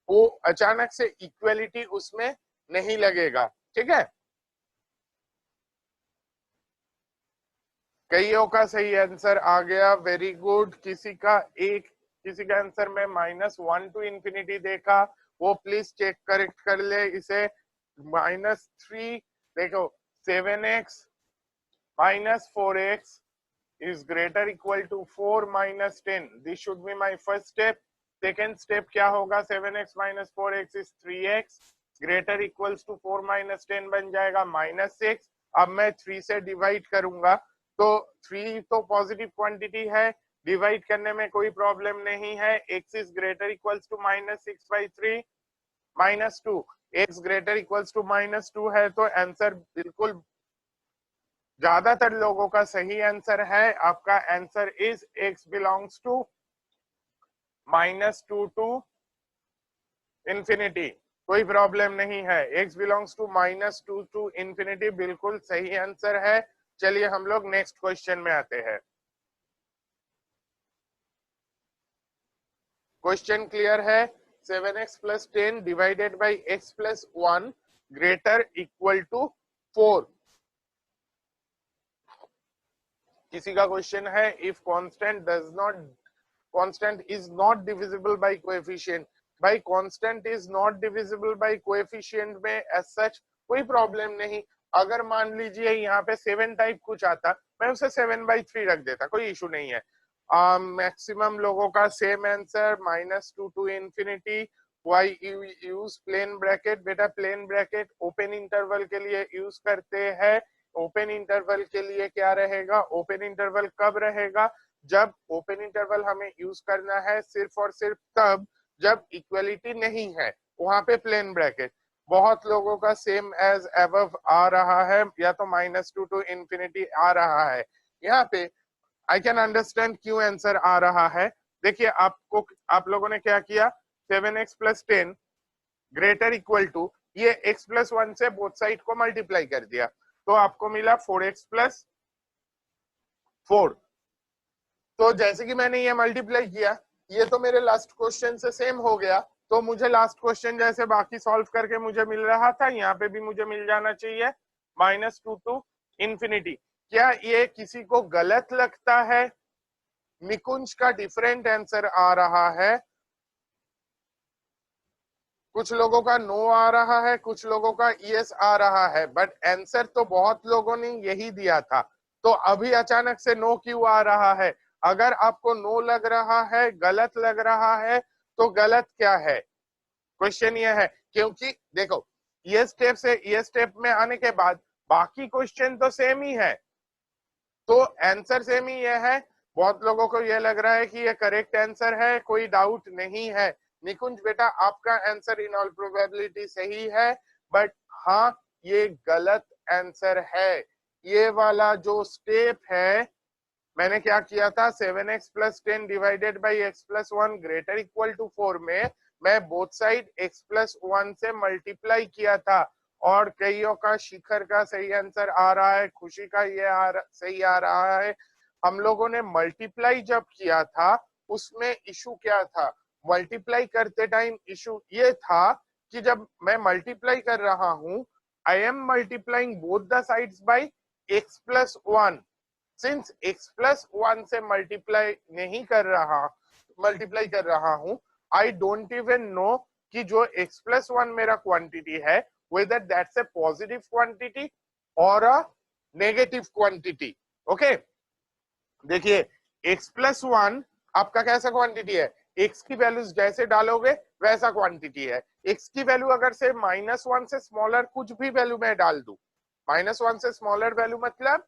वो अचानक से इक्वलिटी उसमें नहीं लगेगा। ठीक है, कईयों का सही आंसर आ गया, वेरी गुड। किसी का आंसर में -1 टू इंफिनिटी देखा, वो प्लीज चेक करेक्ट कर ले इसे। -3 देखो, 7x -4x is greater equal to 4 minus 10, this should be my first step। Second step क्या होगा, 7x minus 4x is 3x greater equals to 4 minus 10 बन जाएगा -6। अब मैं 3 से डिवाइड करूंगा तो 3 तो पॉजिटिव क्वांटिटी है, डिवाइड करने में कोई प्रॉब्लम नहीं है। x is greater equals to -6/3 -2, x greater equals to -2 है तो आंसर बिल्कुल ज्यादातर लोगों का सही आंसर है। आपका answer is x belongs to -2 to infinity, कोई प्रॉब्लम नहीं है। x belongs to -2 to infinity बिल्कुल सही आंसर है। चलिए हम लोग नेक्स्ट क्वेश्चन में आते हैं। क्वेश्चन क्लियर है, 7x plus 10 divided by x plus 1 greater equal to 4। किसी का क्वेश्चन है if constant is not divisible by coefficient. भाई constant is not divisible by coefficient में एज सच कोई प्रॉब्लम नहीं। अगर मान लीजिए यहाँ पे 7 टाइप कुछ आता, मैं उसे 7/3 रख देता, कोई इशू नहीं है। मैक्सिमम लोगों का same answer -2 to infinity. Why use plain bracket? बेटा प्लेन ब्रैकेट ओपन इंटरवल के लिए यूज करते हैं। ओपन इंटरवल के लिए क्या रहेगा, ओपन इंटरवल कब रहेगा, जब ओपन इंटरवल हमें यूज करना है सिर्फ और सिर्फ तब जब इक्वलिटी नहीं है, वहां पे प्लेन ब्रैकेट। बहुत लोगों का सेम एज अबव आ रहा है या तो -2 टू इंफिनिटी आ रहा है। यहाँ पे आई कैन अंडरस्टैंड क्यों आंसर आ रहा है। देखिए आप लोगों ने क्या किया, 7x plus 10 greater equal to ये x plus 1 से बोथ साइड को मल्टीप्लाई कर दिया तो आपको मिला 4x plus 4। तो जैसे कि मैंने ये मल्टीप्लाई किया, ये तो मेरे लास्ट क्वेश्चन से सेम हो गया, तो मुझे लास्ट क्वेश्चन जैसे बाकी सॉल्व करके मुझे मिल रहा था यहाँ पे भी मुझे मिल जाना चाहिए -2 टू इंफिनिटी। क्या ये किसी को गलत लगता है? निकुंज का डिफरेंट आंसर आ रहा है, कुछ लोगों का नो आ रहा है, कुछ लोगों का यस आ रहा है, बट आंसर तो बहुत लोगों ने यही दिया था। तो अभी अचानक से नो क्यों आ रहा है? अगर आपको नो लग रहा है, गलत लग रहा है, तो गलत क्या है? क्वेश्चन ये है, क्योंकि देखो ये स्टेप से ये स्टेप में आने के बाद बाकी क्वेश्चन तो सेम ही है, तो आंसर सेम ही ये है। बहुत लोगों को ये लग रहा है कि ये करेक्ट आंसर है, कोई डाउट नहीं है। निकुंज बेटा आपका आंसर इन ऑल प्रोबेबिलिटी सही है, बट हाँ ये गलत आंसर है। ये वाला जो स्टेप है, मैंने क्या किया था, 7x plus 10 divided by x plus 1 greater equal to 4 में मैं बोथ साइड x plus 1 से मल्टीप्लाई किया था और कईयों का शिखर का सही आंसर आ रहा है, खुशी का ये सही आ रहा है। हम लोगों ने मल्टीप्लाई जब किया था उसमें इशू क्या था? मल्टीप्लाई करते टाइम इशू ये था कि जब मैं मल्टीप्लाई कर रहा हूं, I am multiplying both the sides by x+1। Since x+1 से मल्टीप्लाई कर रहा हूं, आई डोंट इवन नो कि जो x+1 मेरा क्वांटिटी है whether that's a positive quantity or a negative quantity। Okay, देखिए x+1 आपका कैसा क्वांटिटी है? x की वैल्यू जैसे डालोगे वैसा क्वांटिटी है। x की वैल्यू अगर से -1 से स्मॉलर कुछ भी वैल्यू मैं डाल दूं, -1 से स्मॉलर वैल्यू मतलब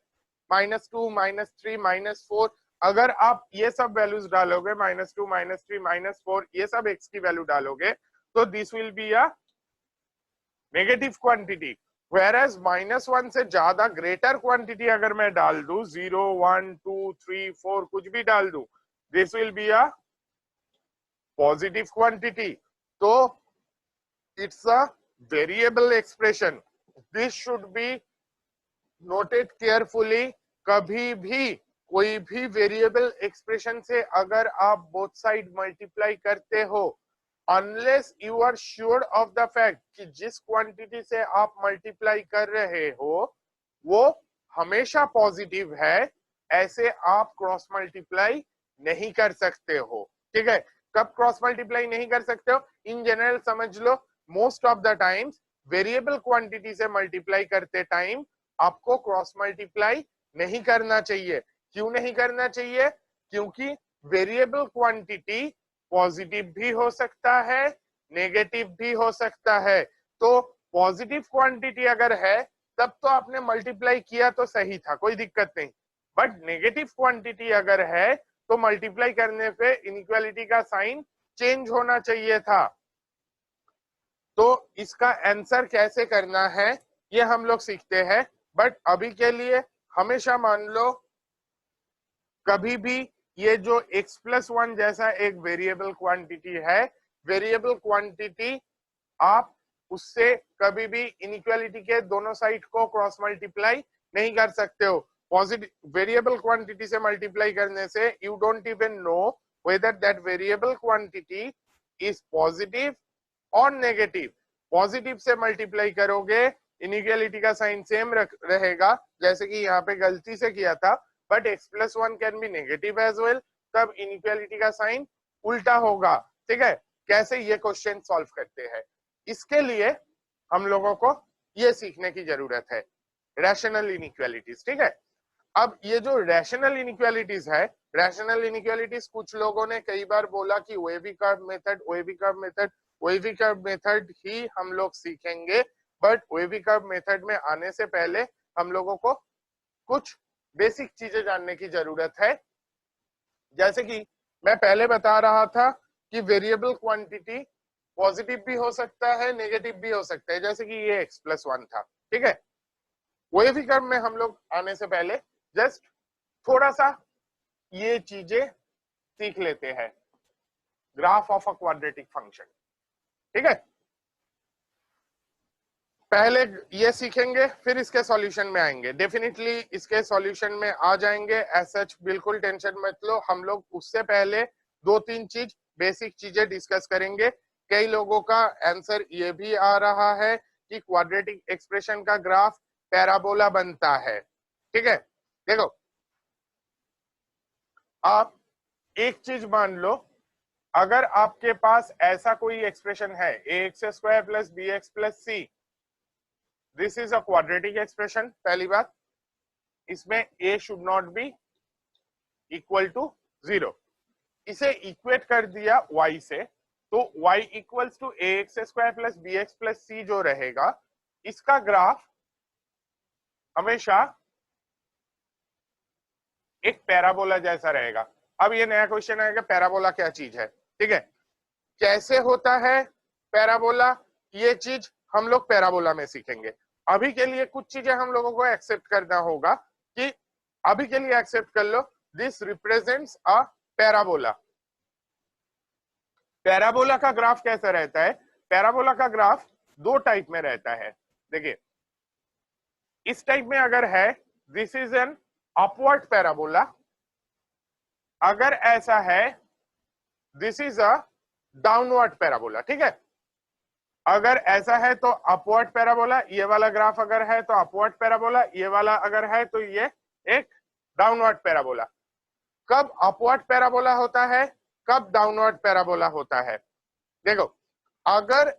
-2, -3, -4, अगर आप ये सब वैल्यूज डालोगे, -2, -3, -4, ये सब x की वैल्यू डालोगे, तो this will be a negative quantity. Whereas -1 से ज्यादा ग्रेटर क्वांटिटी अगर मैं डाल दूं, 0, 1, 2, 3, 4 कुछ भी डाल दूं, this will be a positive quantity. तो it's a variable expression, this should be noted carefully. कभी भी कोई भी वेरिएबल एक्सप्रेशन से अगर आप बोथ साइड मल्टीप्लाई करते हो, unless you are sure of the fact कि जिस क्वांटिटी से आप मल्टीप्लाई कर रहे हो वो हमेशा पॉजिटिव है, ऐसे आप क्रॉस मल्टीप्लाई नहीं कर सकते हो। ठीक है, कब क्रॉस मल्टीप्लाई नहीं कर सकते हो? इन जनरल समझ लो, most of the times variable quantity से मल्टीप्लाई करते टाइम आपको क्रॉस मल्टीप्लाई नहीं करना चाहिए। क्यों नहीं करना चाहिए? क्योंकि वेरिएबल क्वांटिटी पॉजिटिव भी हो सकता है, नेगेटिव भी हो सकता है। तो पॉजिटिव क्वांटिटी अगर है तब तो आपने मल्टीप्लाई किया तो सही था, कोई दिक्कत नहीं। बट नेगेटिव क्वांटिटी अगर है तो मल्टीप्लाई करने पे इनइक्वालिटी का साइन चेंज होना चाहिए था। तो इसका आंसर कैसे करना है ये हम लोग सीखते हैं। बट अभी के लिए हमेशा मान लो, कभी भी ये जो x+1 जैसा एक वेरिएबल क्वांटिटी है, वेरिएबल क्वांटिटी आप उससे कभी भी इनइक्वालिटी के दोनों साइड को क्रॉस मल्टीप्लाई नहीं कर सकते हो। पॉजिटिव वेरिएबल क्वांटिटी से मल्टीप्लाई करने से you don't even know whether that variable quantity is positive और नेगेटिव। पॉजिटिव से मल्टीप्लाई करोगे, इनइक्वालिटी का साइन सेम रहेगा जैसे कि यहाँ पे गलती से किया था, but x+1 can be negative as well, तब इनइक्वालिटी का साइन उल्टा होगा। ठीक है, कैसे ये क्वेश्चन सॉल्व करते हैं, इसके लिए हम लोगों को ये सीखने की जरूरत है, रैशनल इनइक्वालिटीज। ठीक है, अब ये जो रैशनल इनइक्वालिटीज है, रैशनल इनइक्वालिटीज कुछ लोगों ने कई बार बोला कि wavy curve method, wavy curve method, wavy curve method ही हम लोग सीखेंगे। बट वेवी कर्व मेथड में आने से पहले हम लोगों को कुछ बेसिक चीजें जानने की जरूरत है। जैसे कि मैं पहले बता रहा था कि वेरिएबल क्वांटिटी पॉजिटिव भी हो सकता है, नेगेटिव भी हो सकता है, जैसे कि ये x+1 था। ठीक है, वेवी कर्व में हम लोग आने से पहले जस्ट थोड़ा सा ये चीजें सीख लेते हैं, graph of a quadratic function. ठीक है, पहले ये सीखेंगे फिर इसके सॉल्यूशन में आएंगे। डेफिनेटली इसके सॉल्यूशन में आ जाएंगे, एज सच बिल्कुल टेंशन मत लो। हम लोग उससे पहले 2-3 चीज बेसिक चीजें डिस्कस करेंगे। कई लोगों का आंसर ये भी आ रहा है कि क्वाड्रेटिक एक्सप्रेशन का ग्राफ पैराबोला बनता है। ठीक है, देखो आप एक चीज मान लो, अगर आपके पास ऐसा कोई एक्सप्रेशन है ax² plus bx plus c, this is a quadratic expression. पहली बात, इसमें a should not be equal to 0। इसे इक्वेट कर दिया y से, तो y equals to ax² plus bx plus c जो रहेगा, इसका ग्राफ हमेशा एक पैराबोला जैसा रहेगा। अब ये नया क्वेश्चन आएगा, पैराबोला क्या चीज है? ठीक है, कैसे होता है पैराबोला, ये चीज हम लोग पैराबोला में सीखेंगे। अभी के लिए कुछ चीजें हम लोगों को एक्सेप्ट करना होगा कि अभी के लिए एक्सेप्ट कर लो, this represents a parabola. Parabola का ग्राफ कैसा रहता है? पैराबोला का ग्राफ दो टाइप में रहता है। देखिए इस टाइप में अगर है, this is an upward parabola. अगर ऐसा है, this is a downward parabola. ठीक है, अगर ऐसा है तो अपवर्ड पैराबोला, ये वाला ग्राफ अगर है तो अपवर्ड पैराबोला, ये वाला अगर है तो ये एक डाउनवर्ड पैराबोला। कब अपवर्ड पैराबोला होता है, कब डाउनवर्ड पैराबोला होता है? देखो अगर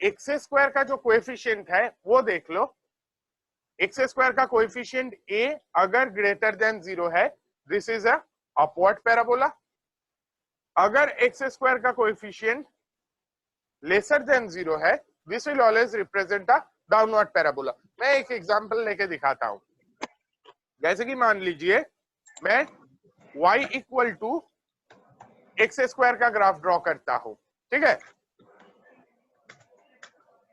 एक्स स्क्वायर का जो कोएफिशिएंट है वो देख लो, एक्स स्क्वायर का कोएफिशिएंट ए अगर ग्रेटर देन 0 है, this is a upward parabola. अगर एक्स स्क्वायर का कोएफिशिएंट लेसर देन 0 है, this will always represent a downward parabola. मैं एक एग्जांपल लेके दिखाता हूं। जैसे कि मान लीजिए मैं y equal to X square का ग्राफ ड्रॉ करता हूं। ठीक है,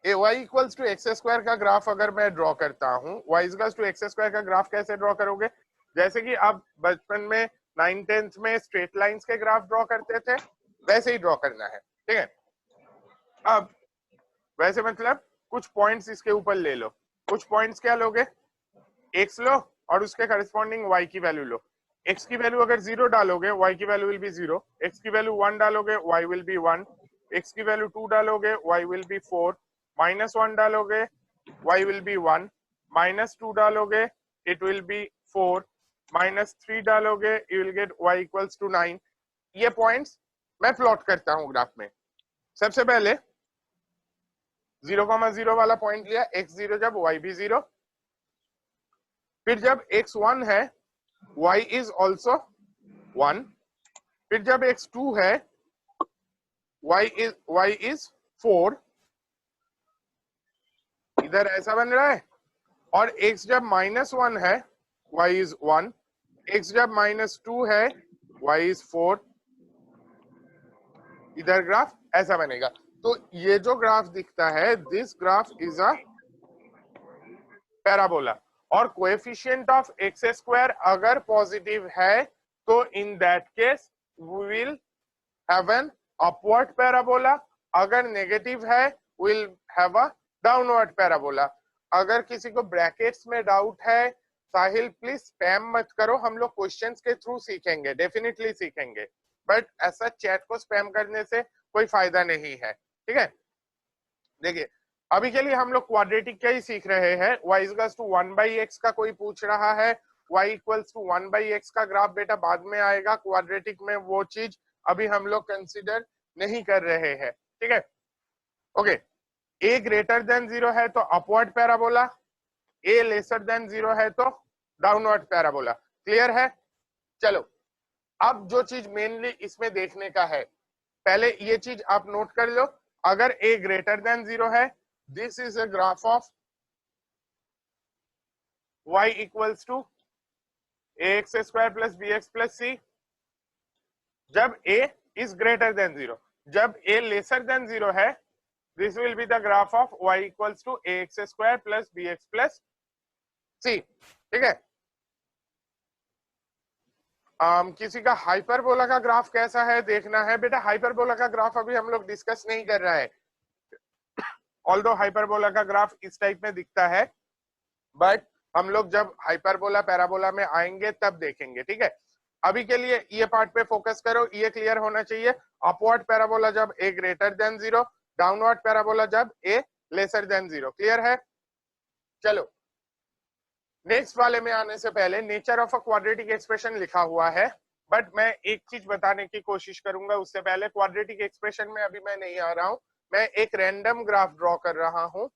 y equals to X square का ग्राफ अगर मैं ड्रॉ करता हूं, y equals to X square का ग्राफ कैसे ड्रॉ करोगे? जैसे कि आप बचपन में 9th-10th में स्ट्रेट लाइंस के ग्राफ ड्रॉ करते थे, वैसे ही ड्रॉ करना है। ठीक है, अब वैसे मतलब कुछ पॉइंट्स इसके ऊपर ले लो। कुछ पॉइंट्स क्या लोगे? x लो और उसके करस्पॉन्डिंग y की वैल्यू लो। x की वैल्यू अगर 0 डालोगे, y की वैल्यू विल बी 0। x की वैल्यू 1 डालोगे, y विल बी 1। x की वैल्यू 2 डालोगे, y विल बी 4। -1 डालोगे, y विल बी 1। -2 डालोगे, इट विल बी 4। -3 डालोगे, you will get y equals to 9। ये पॉइंट्स मैं प्लॉट करता हूं ग्राफ में। सबसे पहले 0,0 वाला पॉइंट लिया, x0 जब y भी 0। फिर जब x1 है, y इज ऑल्सो 1। फिर जब x2 है, y इज 4। इधर ऐसा बन रहा है। और x जब -1 है, y इज 1। x जब -2 है, y इज 4। इधर ग्राफ ऐसा बनेगा। तो ये जो ग्राफ दिखता है, this graph is a parabola. और कोएफिशिएंट ऑफ एक्स स्क्वायर अगर पॉजिटिव है तो in that case we will have an upward parabola. अगर नेगेटिव है, will have a downward parabola. अगर किसी को ब्रैकेट्स में डाउट है, साहिल प्लीज स्पैम मत करो, हम लोग क्वेश्चंस के थ्रू सीखेंगे, डेफिनेटली सीखेंगे, बट ऐसा चैट को स्पैम करने से कोई फायदा नहीं है। ठीक है, देखिए अभी के लिए हम लोग क्वाड्रेटिक का ही सीख रहे हैं। y इक्वल्स टू 1/x का कोई पूछ रहा है, y इक्वल्स टू 1/x का ग्राफ बेटा बाद में आएगा। क्वाड्रेटिक में वो चीज अभी हम लोग कंसीडर नहीं कर रहे हैं। ठीक है, ओके। a ग्रेटर देन 0 है तो upward parabola, a lesser than 0 है तो डाउनवर्ड पैराबोला। क्लियर है? चलो अब जो चीज मेनली इसमें देखने का है, पहले ये चीज आप नोट कर लो। अगर a ग्रेटर देन 0 है, this is a graph of y equals to ax square plus bx plus c। जब a is greater than 0, जब a lesser than 0 है, this will be the graph of y equals to ax square plus bx plus c। ठीक है, किसी का hyperbola का graph कैसा है देखना है बेटा। हाइपरबोला का ग्राफ अभी हम लोग डिस्कस नहीं कर रहा है, ऑल्दो हाइपरबोला का ग्राफ इस टाइप में दिखता है, बट हम लोग जब हाइपरबोला पैराबोला में आएंगे तब देखेंगे। ठीक है, अभी के लिए ये पार्ट पे फोकस करो, ये क्लियर होना चाहिए। अपवर्ड पैराबोला जब a greater than 0, downward parabola जब a लेसर देन 0। क्लियर है? चलो नेक्स्ट वाले में आने से पहले nature of a quadratic expression लिखा हुआ है, बट मैं एक चीज बताने की कोशिश करूंगा उससे पहले। क्वाड्रेटिक एक्सप्रेशन में अभी मैं नहीं आ रहा हूं, मैं एक रैंडम ग्राफ ड्रॉ कर रहा हूं।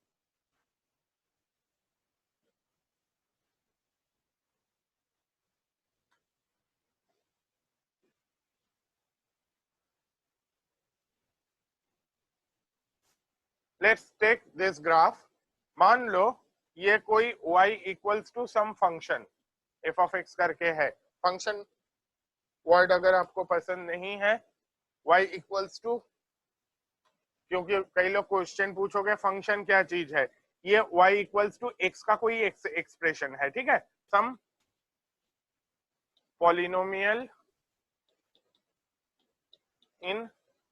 Let's take this graph. मान लो ये कोई y equals to some function f of x करके है। फंक्शन वर्ड अगर आपको पसंद नहीं है, y इक्वल्स टू, क्योंकि कई लोग क्वेश्चन पूछोगे फंक्शन क्या चीज है, ये y इक्वल्स टू x का कोई एक्सप्रेशन है। ठीक है, some polynomial in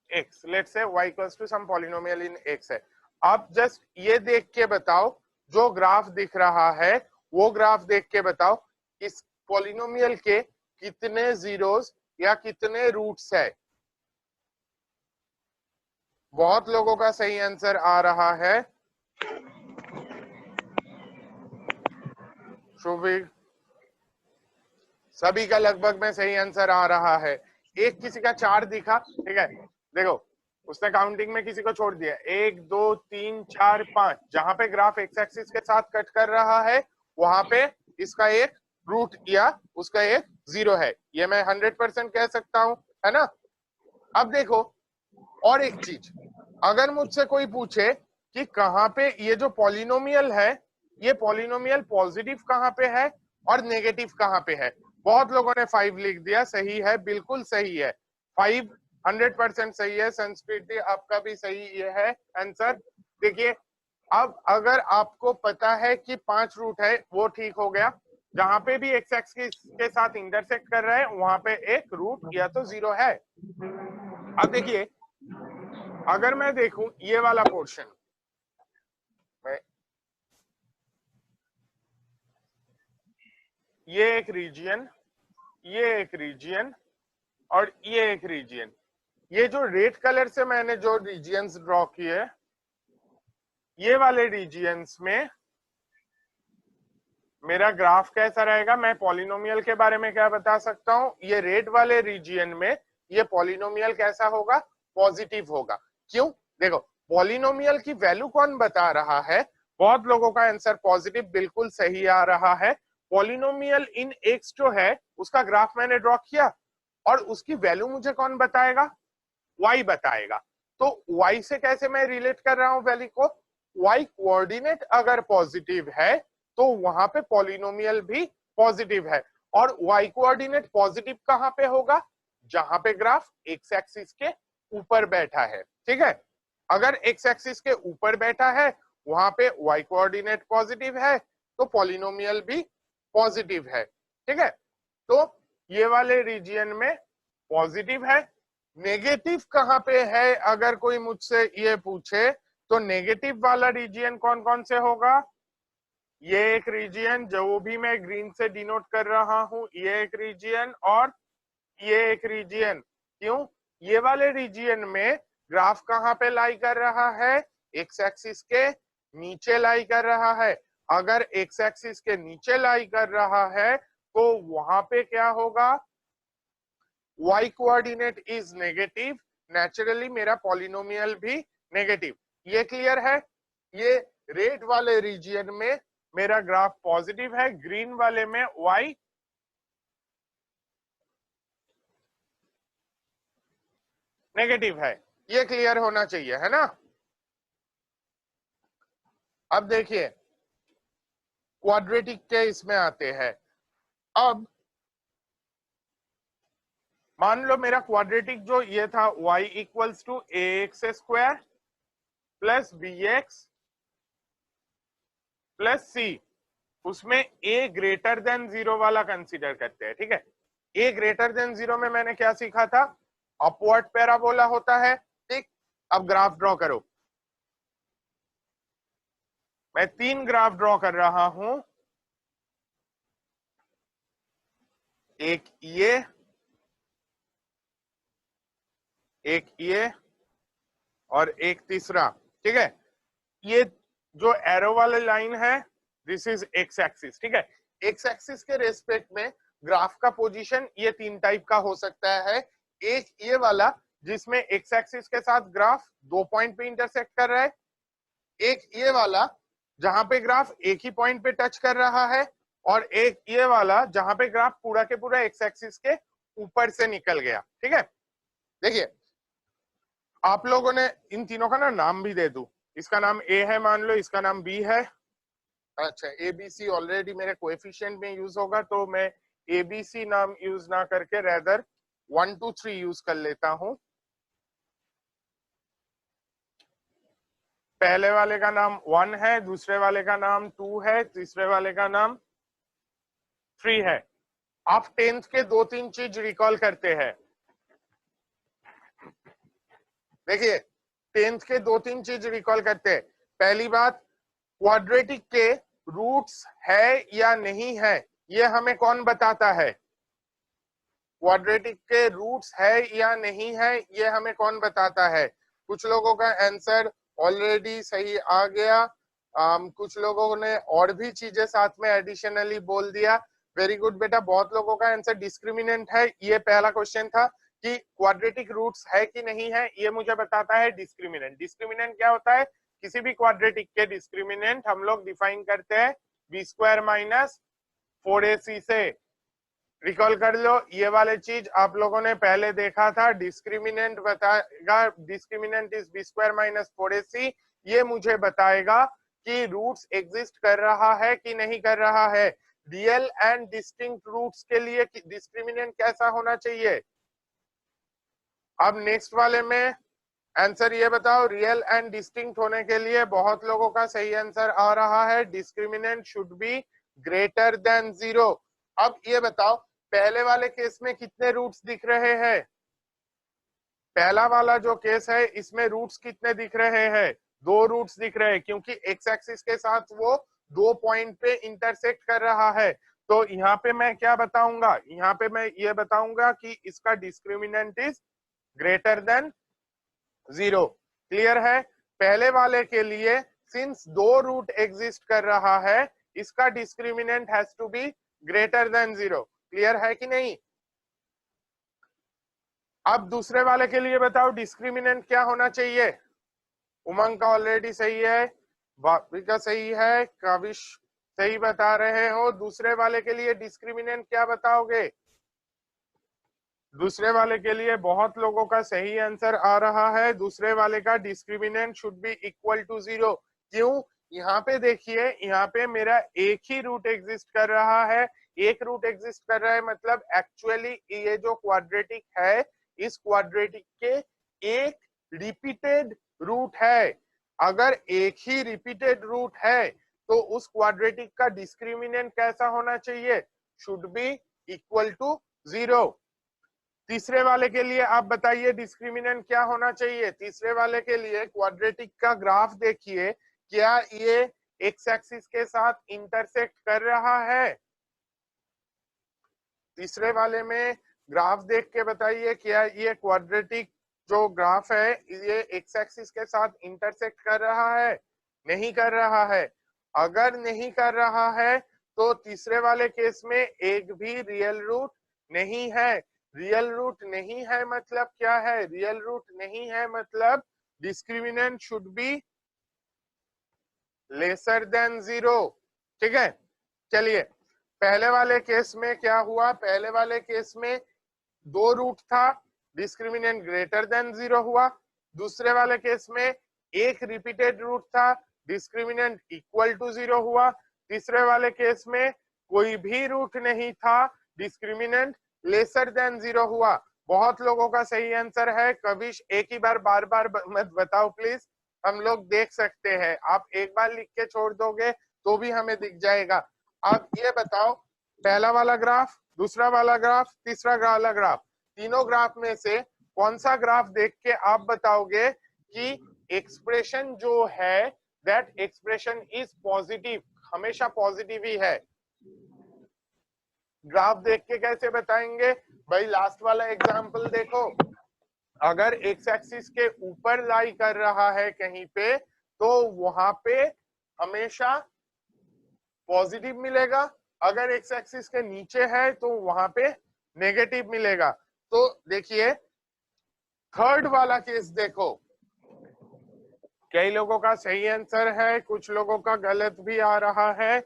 x, let's say y equals to some polynomial in x है। आप जस्ट ये देख के बताओ जो ग्राफ दिख रहा है वो ग्राफ देख के बताओ इस पॉलिनोमियल के कितने जीरोस या कितने रूट्स है। बहुत लोगों का सही आंसर आ रहा है। शुभिक, सभी का लगभग में सही आंसर आ रहा है। एक किसी का 4 दिखा, ठीक है, देखो उसने काउंटिंग में किसी को छोड़ दिया, 1 2 3 4 5, जहां पे ग्राफ एक्स एक्सिस के साथ कट कर रहा है वहां पे इसका एक रूट या उसका एक जीरो है, ये मैं 100% कह सकता हूं, है ना। अब देखो और एक चीज, अगर मुझसे कोई पूछे कि कहां पे ये जो पॉलिनोमियल है ये पॉलिनोमियल पॉजिटिव कहां पे है और नेगेटिव कहां पे है, बहुत लोगों ने 5 लिख दिया, सही है, बिल्कुल सही है, 5 100% सही है। संस्कृति आपका भी सही ये है आंसर। देखिए अब अगर आपको पता है कि 5 रूट है वो ठीक हो गया, जहां पे भी एक्स एक्सिस के साथ इंटरसेक्ट कर रहा है वहां पे एक रूट या तो जीरो है। अब देखिए अगर मैं देखूं ये वाला पोर्शन, ये एक रीजन, ये एक रीजन और ये एक रीजन, ये जो रेड कलर से मैंने जो रीजियंस ड्रॉ किए ये वाले रीजियंस में मेरा ग्राफ कैसा रहेगा, मैं पॉलिनोमियल के बारे में क्या बता सकता हूं, ये रेड वाले रीजियन में ये पॉलिनोमियल कैसा होगा, पॉजिटिव होगा। क्यों, देखो पॉलिनोमियल की वैल्यू कौन बता रहा है, बहुत लोगों का आंसर पॉजिटिव बिल्कुल सही आ रहा है। पॉलिनोमियल इन एक्स जो है उसका ग्राफ मैंने ड्रॉ किया और उसकी वैल्यू मुझे कौन बताएगा, y बताएगा। तो y से कैसे मैं रिलेट कर रहा हूं वैल्यू को, y कोऑर्डिनेट अगर पॉजिटिव है तो वहां पे पॉलिनोमियल भी पॉजिटिव है, और y कोऑर्डिनेट पॉजिटिव कहां पे होगा, जहां पे ग्राफ एक्स एक्सिस के ऊपर बैठा है, ठीक है। अगर एक्स एक्सिस के ऊपर बैठा है वहां पे y कोऑर्डिनेट पॉजिटिव है तो पॉलिनोमियल भी पॉजिटिव है, ठीक है। तो ये वाले रीजियन में पॉजिटिव है। नेगेटिव कहां पे है अगर कोई मुझसे ये पूछे तो नेगेटिव वाला रीजियन कौन कौन से होगा, ये एक रीजियन जो भी मैं ग्रीन से डिनोट कर रहा हूं, ये एक रीजियन और ये एक रीजियन। क्यों, ये वाले रीजियन में ग्राफ कहां पे लाई कर रहा है, एक्स एक्सिस के नीचे लाई कर रहा है। अगर एक्स एक्सिस के नीचे लाई कर रहा है तो वहां पे क्या होगा, y coordinate is negative, naturally मेरा पॉलिनोमियल भी नेगेटिव। ये क्लियर है। ये रेड वाले रीजियन में मेरा ग्राफ पॉजिटिव है, ग्रीन वाले में y नेगेटिव है, ये क्लियर होना चाहिए, है ना। अब देखिए क्वाड्रेटिक के इसमें आते हैं। अब मान लो मेरा क्वाड्रेटिक जो ये था y equals to a x square plus b x plus c, उसमें a ग्रेटर देन जीरो वाला कंसीडर करते हैं, ठीक है। a ग्रेटर देन जीरो में मैंने क्या सीखा था, अपवर्ड पैराबोला होता है, ठीक। अब ग्राफ ड्रॉ करो, मैं 3 ग्राफ ड्रॉ कर रहा हूं, एक ये और एक तीसरा, ठीक है। ये जो एरो वाला लाइन है दिस इज एक्स एक्सिस, ठीक है। एक्स एक्सिस के रेस्पेक्ट में ग्राफ का पोजीशन ये 3 टाइप का हो सकता है। एक ये वाला जिसमें एक्स एक्सिस के साथ ग्राफ 2 पॉइंट पे इंटरसेक्ट कर रहा है, एक ये वाला जहां पे ग्राफ एक ही पॉइंट पे टच कर रहा है, और एक ये वाला जहां पे ग्राफ पूरा के पूरा एक्स एक्सिस के ऊपर से निकल गया, ठीक है। देखिए आप लोगों ने इन तीनों का ना नाम भी दे दूं, इसका नाम ए है मान लो, इसका नाम बी है, अच्छा एबीसी ऑलरेडी मेरे कोएफिशिएंट में यूज होगा तो मैं एबीसी नाम यूज ना करके रेदर 1 2 3 यूज कर लेता हूं। पहले वाले का नाम 1 है, दूसरे वाले का नाम 2 है, तीसरे वाले का नाम 3 है। आप 10th के 2-3 चीज रिकॉल करते हैं, देखिए 10th के 2-3 चीज रिकॉल करते हैं। पहली बात क्वाड्रेटिक के रूट्स है या नहीं है, ये हमें कौन बताता है? क्वाड्रेटिक के रूट्स है या नहीं है, ये हमें कौन बताता है? कुछ लोगों का आंसर ऑलरेडी सही आ गया, कुछ लोगों ने और भी चीजें साथ में एडिशनली बोल दिया। वेरी गुड बेटा, बहुत लोगों का आंसर डिस्क्रिमिनेंट है। ये पहला क्वेश्चन था कि क्वाड्रेटिक रूट्स है कि नहीं है, ये मुझे बताता है डिस्क्रिमिनेंट। डिस्क्रिमिनेंट क्या होता है? किसी भी क्वाड्रेटिक के डिस्क्रिमिनेंट हम लोग डिफाइन करते हैं बी स्क्वायर माइनस 4ac से। रिकॉल कर लो, ये वाले चीज आप लोगों ने पहले देखा था। डिस्क्रिमिनेंट बताएगा, discriminant is b square minus 4ac। ये मुझे बताएगा कि रूट्स एग्जिस्ट कर रहा है कि नहीं कर रहा है। रियल एंड डिस्टिंक्ट रूट्स के लिए डिस्क्रिमिनेंट कैसा होना चाहिए? अब नेक्स्ट वाले में आंसर ये बताओ, रियल एंड डिस्टिंक्ट होने के लिए बहुत लोगों का सही आंसर आ रहा है, discriminant should be greater than 0। अब ये बताओ, पहले वाले केस में कितने रूट्स दिख रहे हैं? पहला वाला जो केस है इसमें रूट्स कितने दिख रहे हैं? 2 रूट्स दिख रहे हैं, क्योंकि एक्स एक्सिस के साथ वो 2 पॉइंट पे इंटरसेक्ट कर रहा है। तो यहाँ पे मैं क्या बताऊंगा? यहाँ पे मैं ये बताऊंगा कि इसका discriminant is greater than 0। Clear है? पहले वाले के लिए सिंस 2 रूट एग्जिस्ट कर रहा है, इसका discriminant has to be greater than 0। Clear है कि नहीं? अब दूसरे वाले के लिए बताओ डिस्क्रिमिनेंट क्या होना चाहिए? उमंग का ऑलरेडी सही है, भाभी का सही है, काविश सही बता रहे हो। दूसरे वाले के लिए डिस्क्रिमिनेंट क्या बताओगे? दूसरे वाले के लिए बहुत लोगों का सही आंसर आ रहा है, दूसरे वाले का discriminant should be equal to 0। क्यों? यहाँ पे देखिए, यहाँ पे मेरा एक ही रूट एग्जिस्ट कर रहा है। एक रूट एग्जिस्ट कर रहा है मतलब एक्चुअली ये जो क्वाड्रेटिक है, इस क्वाड्रेटिक के एक रिपीटेड रूट है। अगर एक ही रिपीटेड रूट है तो उस क्वाड्रेटिक का डिस्क्रिमिनेंट कैसा होना चाहिए? Should be equal to 0। तीसरे वाले के लिए आप बताइए डिस्क्रिमिनेंट क्या होना चाहिए? तीसरे वाले के लिए क्वाड्रेटिक का ग्राफ देखिए, क्या ये एक्स एक्सिस के साथ इंटरसेक्ट कर रहा है? तीसरे वाले में ग्राफ देख के बताइए, क्या ये क्वाड्रेटिक जो ग्राफ है ये एक्स एक्सिस के साथ इंटरसेक्ट कर रहा है? नहीं कर रहा है। अगर नहीं कर रहा है तो तीसरे वाले केस में एक भी रियल रूट नहीं है। रियल रूट नहीं है मतलब क्या है? रियल रूट नहीं है मतलब discriminant should be lesser than 0। ठीक है, चलिए पहले वाले केस में क्या हुआ? पहले वाले केस में 2 रूट था, डिस्क्रिमिनेंट ग्रेटर देन 0 हुआ। दूसरे वाले केस में एक रिपीटेड रूट था, डिस्क्रिमिनेंट इक्वल टू 0 हुआ। तीसरे वाले केस में कोई भी रूट नहीं था, डिस्क्रिमिनेंट लेसर देन 0 हुआ। बहुत लोगों का सही आंसर है। कविश एक ही बार बार बार मत बताओ प्लीज, हम लोग देख सकते हैं। आप एक बार लिख के छोड़ दोगे तो भी हमें दिख जाएगा। अब ये बताओ, पहला वाला ग्राफ, दूसरा वाला ग्राफ, तीसरा वाला ग्राफ, तीनों ग्राफ में से कौन सा ग्राफ देख के आप बताओगे कि एक्सप्रेशन जो है दैट एक्सप्रेशन इज पॉजिटिव? हमेशा पॉजिटिव ही है। ग्राफ देख के कैसे बताएंगे भाई? लास्ट वाला एग्जांपल देखो, अगर एक्स एक्सिस के ऊपर लाई कर रहा है कहीं पे तो वहां पे हमेशा पॉजिटिव मिलेगा, अगर एक्स एक्सिस के नीचे है तो वहां पे नेगेटिव मिलेगा। तो देखिए थर्ड वाला केस देखो, कई लोगों का सही आंसर है, कुछ लोगों का गलत भी आ रहा है।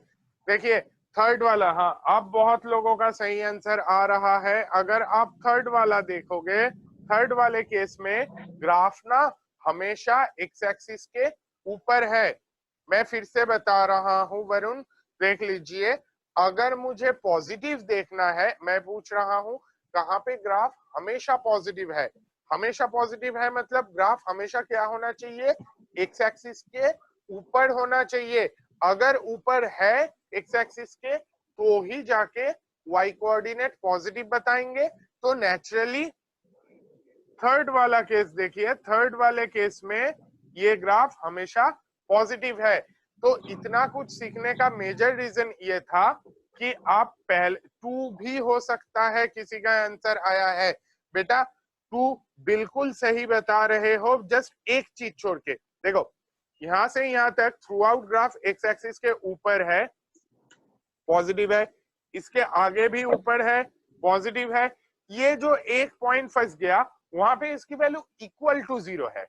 देखिए थर्ड वाला, हाँ अब बहुत लोगों का सही आंसर आ रहा है। अगर आप थर्ड वाला देखोगे, थर्ड वाले केस में ग्राफ ना हमेशा एक्स एक्सिस के ऊपर है। मैं फिर से बता रहा हूं वरुण, देख लीजिए, अगर मुझे पॉजिटिव देखना है, मैं पूछ रहा हूं कहाँ पे ग्राफ हमेशा पॉजिटिव है। हमेशा पॉजिटिव है मतलब ग्राफ हमेशा क्या होना चाहिए? एक्स एक्सिस के ऊपर होना चाहिए। अगर ऊपर है एक्स एक्सिस के तो ही जाके वाई कोऑर्डिनेट पॉजिटिव बताएंगे। तो नेचुरली थर्ड वाला केस देखिए, थर्ड वाले केस में ये ग्राफ हमेशा पॉजिटिव है। तो इतना कुछ सीखने का मेजर रीजन ये था कि आप पहले टू भी हो सकता है, किसी का आंसर आया है बेटा टू बिल्कुल सही बता रहे हो, जस्ट एक चीज छोड़ के देखो, यहां से यहां तक through out graph x axis के ऊपर है पॉजिटिव है, इसके आगे भी ऊपर है पॉजिटिव है, ये जो एक पॉइंट फंस गया वहां पे इसकी वैल्यू इक्वल टू 0 है।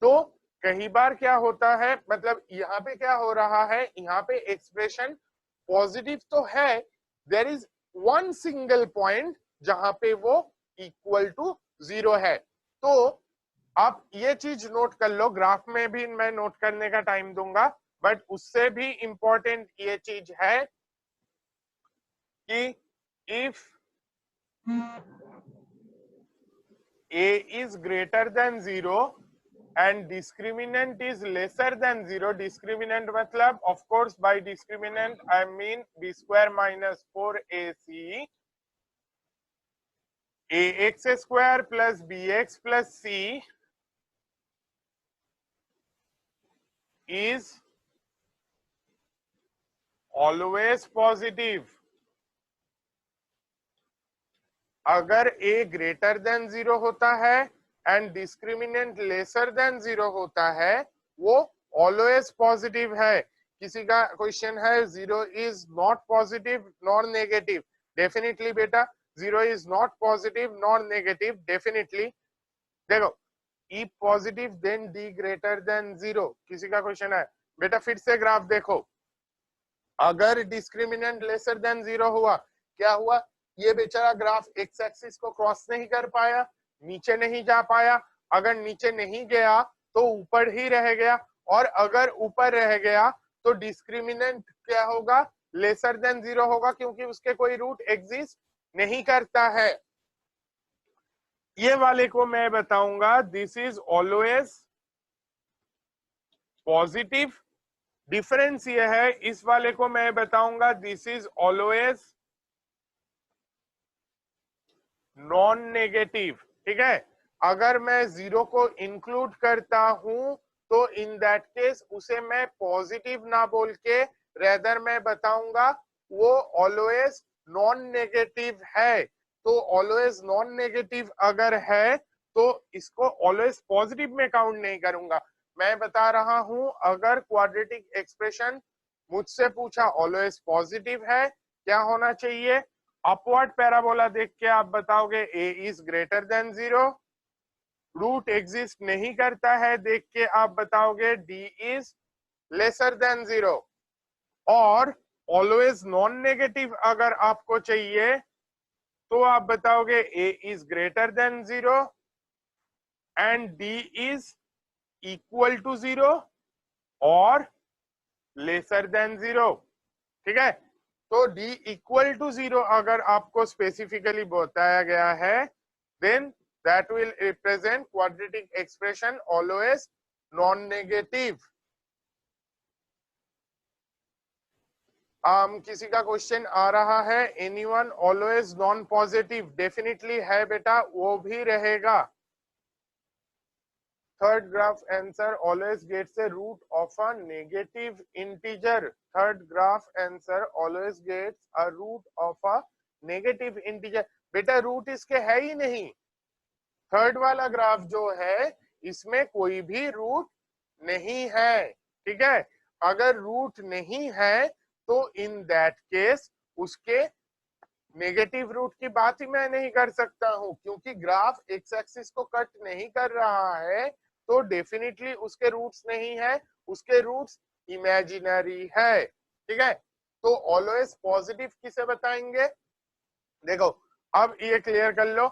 तो कई बार क्या होता है, मतलब यहाँ पे क्या हो रहा है, यहाँ पे एक्सप्रेशन पॉजिटिव तो है, there is one single point जहां पे वो इक्वल टू 0 है। तो आप ये चीज नोट कर लो, ग्राफ में भी मैं नोट करने का टाइम दूंगा, बट उससे भी इंपॉर्टेंट ये चीज है कि if a is greater than 0 and discriminant is lesser than 0, discriminant matlab of course by discriminant I mean b square minus 4ac ax square plus bx plus c is always positive। अगर a greater than 0 होता है and discriminant laser than 0 होता है वो always positive है। किसी का question है 0 is not positive nor negative, definitely बेटा 0 is not positive nor negative, definitely. देखो e positive then d greater than 0, किसी का क्वेश्चन है बेटा फिर से ग्राफ देखो, अगर डिस्क्रिमिनेंट लेसर देन 0 हुआ क्या हुआ, ये बेचारा ग्राफ एक्स एक्सिस को क्रॉस नहीं कर पाया, नीचे नहीं जा पाया, अगर नीचे नहीं गया तो ऊपर ही रह गया, और अगर ऊपर रह गया तो डिस्क्रिमिनेंट क्या होगा, लेसर देन 0 होगा, क्योंकि उसके कोई रूट एग्जिस्ट नहीं करता है। ये वाले को मैं बताऊंगा this is always positive, difference ये है, इस वाले को मैं बताऊंगा this is always non negative. ठीक है, अगर मैं 0 को इंक्लूड करता हूं तो इन दैट केस उसे मैं पॉजिटिव ना बोल के रेदर मैं बताऊंगा वो ऑलवेज नॉन नेगेटिव है। तो ऑलवेज नॉन नेगेटिव अगर है तो इसको ऑलवेज पॉजिटिव में काउंट नहीं करूंगा। मैं बता रहा हूं अगर क्वाड्रेटिक एक्सप्रेशन मुझसे पूछा ऑलवेज पॉजिटिव है, क्या होना चाहिए, अपवर्ड पैराबोला देख के आप बताओगे a is greater than 0, root exist नहीं करता है देख के आप बताओगे d इज लेसर देन 0, और ऑलवेज नॉन नेगेटिव अगर आपको चाहिए तो आप बताओगे a is greater than 0 and d is equal to 0 और लेसर देन 0। ठीक है, तो d इक्वल टू 0 अगर आपको स्पेसिफिकली बताया गया है then that will represent quadratic expression always non negative. किसी का क्वेश्चन आ रहा है anyone always non positive, definitely है बेटा, वो भी रहेगा। Third graph answer always gets a root of a negative integer, third graph answer always gets a root of a negative integer। बेटा रूट इसके है ही नहीं, थर्ड वाला ग्राफ जो है इसमें कोई भी रूट नहीं है। ठीक है, अगर रूट नहीं है तो इन दैट केस उसके नेगेटिव रूट की बात ही मैं नहीं कर सकता हूं, क्योंकि ग्राफ एक्स एक्सिस को कट नहीं कर रहा है तो डेफिनेटली उसके रूट्स नहीं है, उसके रूट्स इमेजिनरी है। ठीक है, तो ऑलवेज पॉजिटिव किसे बताएंगे, देखो अब ये क्लियर कर लो,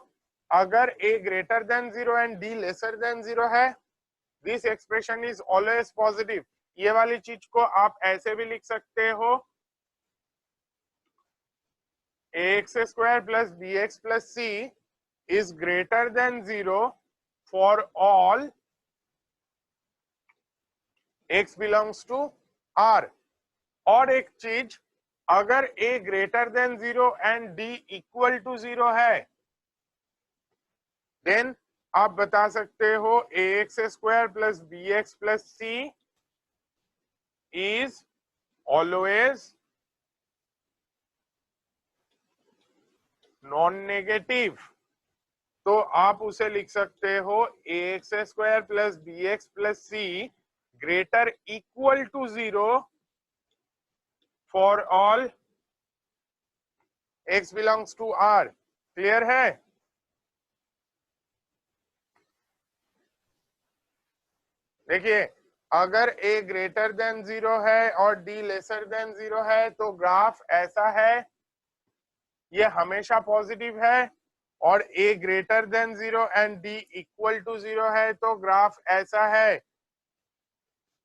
अगर a greater than 0 and d laser than 0 है this expression is always positive. ये वाली चीज को आप ऐसे भी लिख सकते हो ax square plus bx plus c is greater than 0 for all x belongs to R। और एक चीज, अगर a greater than 0 and d equal to 0 है देन आप बता सकते हो ax square plus bx plus c is always non negative, तो आप उसे लिख सकते हो ax square plus b x plus C greater equal to 0 for all x belongs to r। Clear है? देखिए, अगर a ग्रेटर देन 0 है और d लेसर देन 0 है तो ग्राफ ऐसा है, ये हमेशा पॉजिटिव है, और a greater than 0 and d equal to 0 है तो ग्राफ ऐसा है,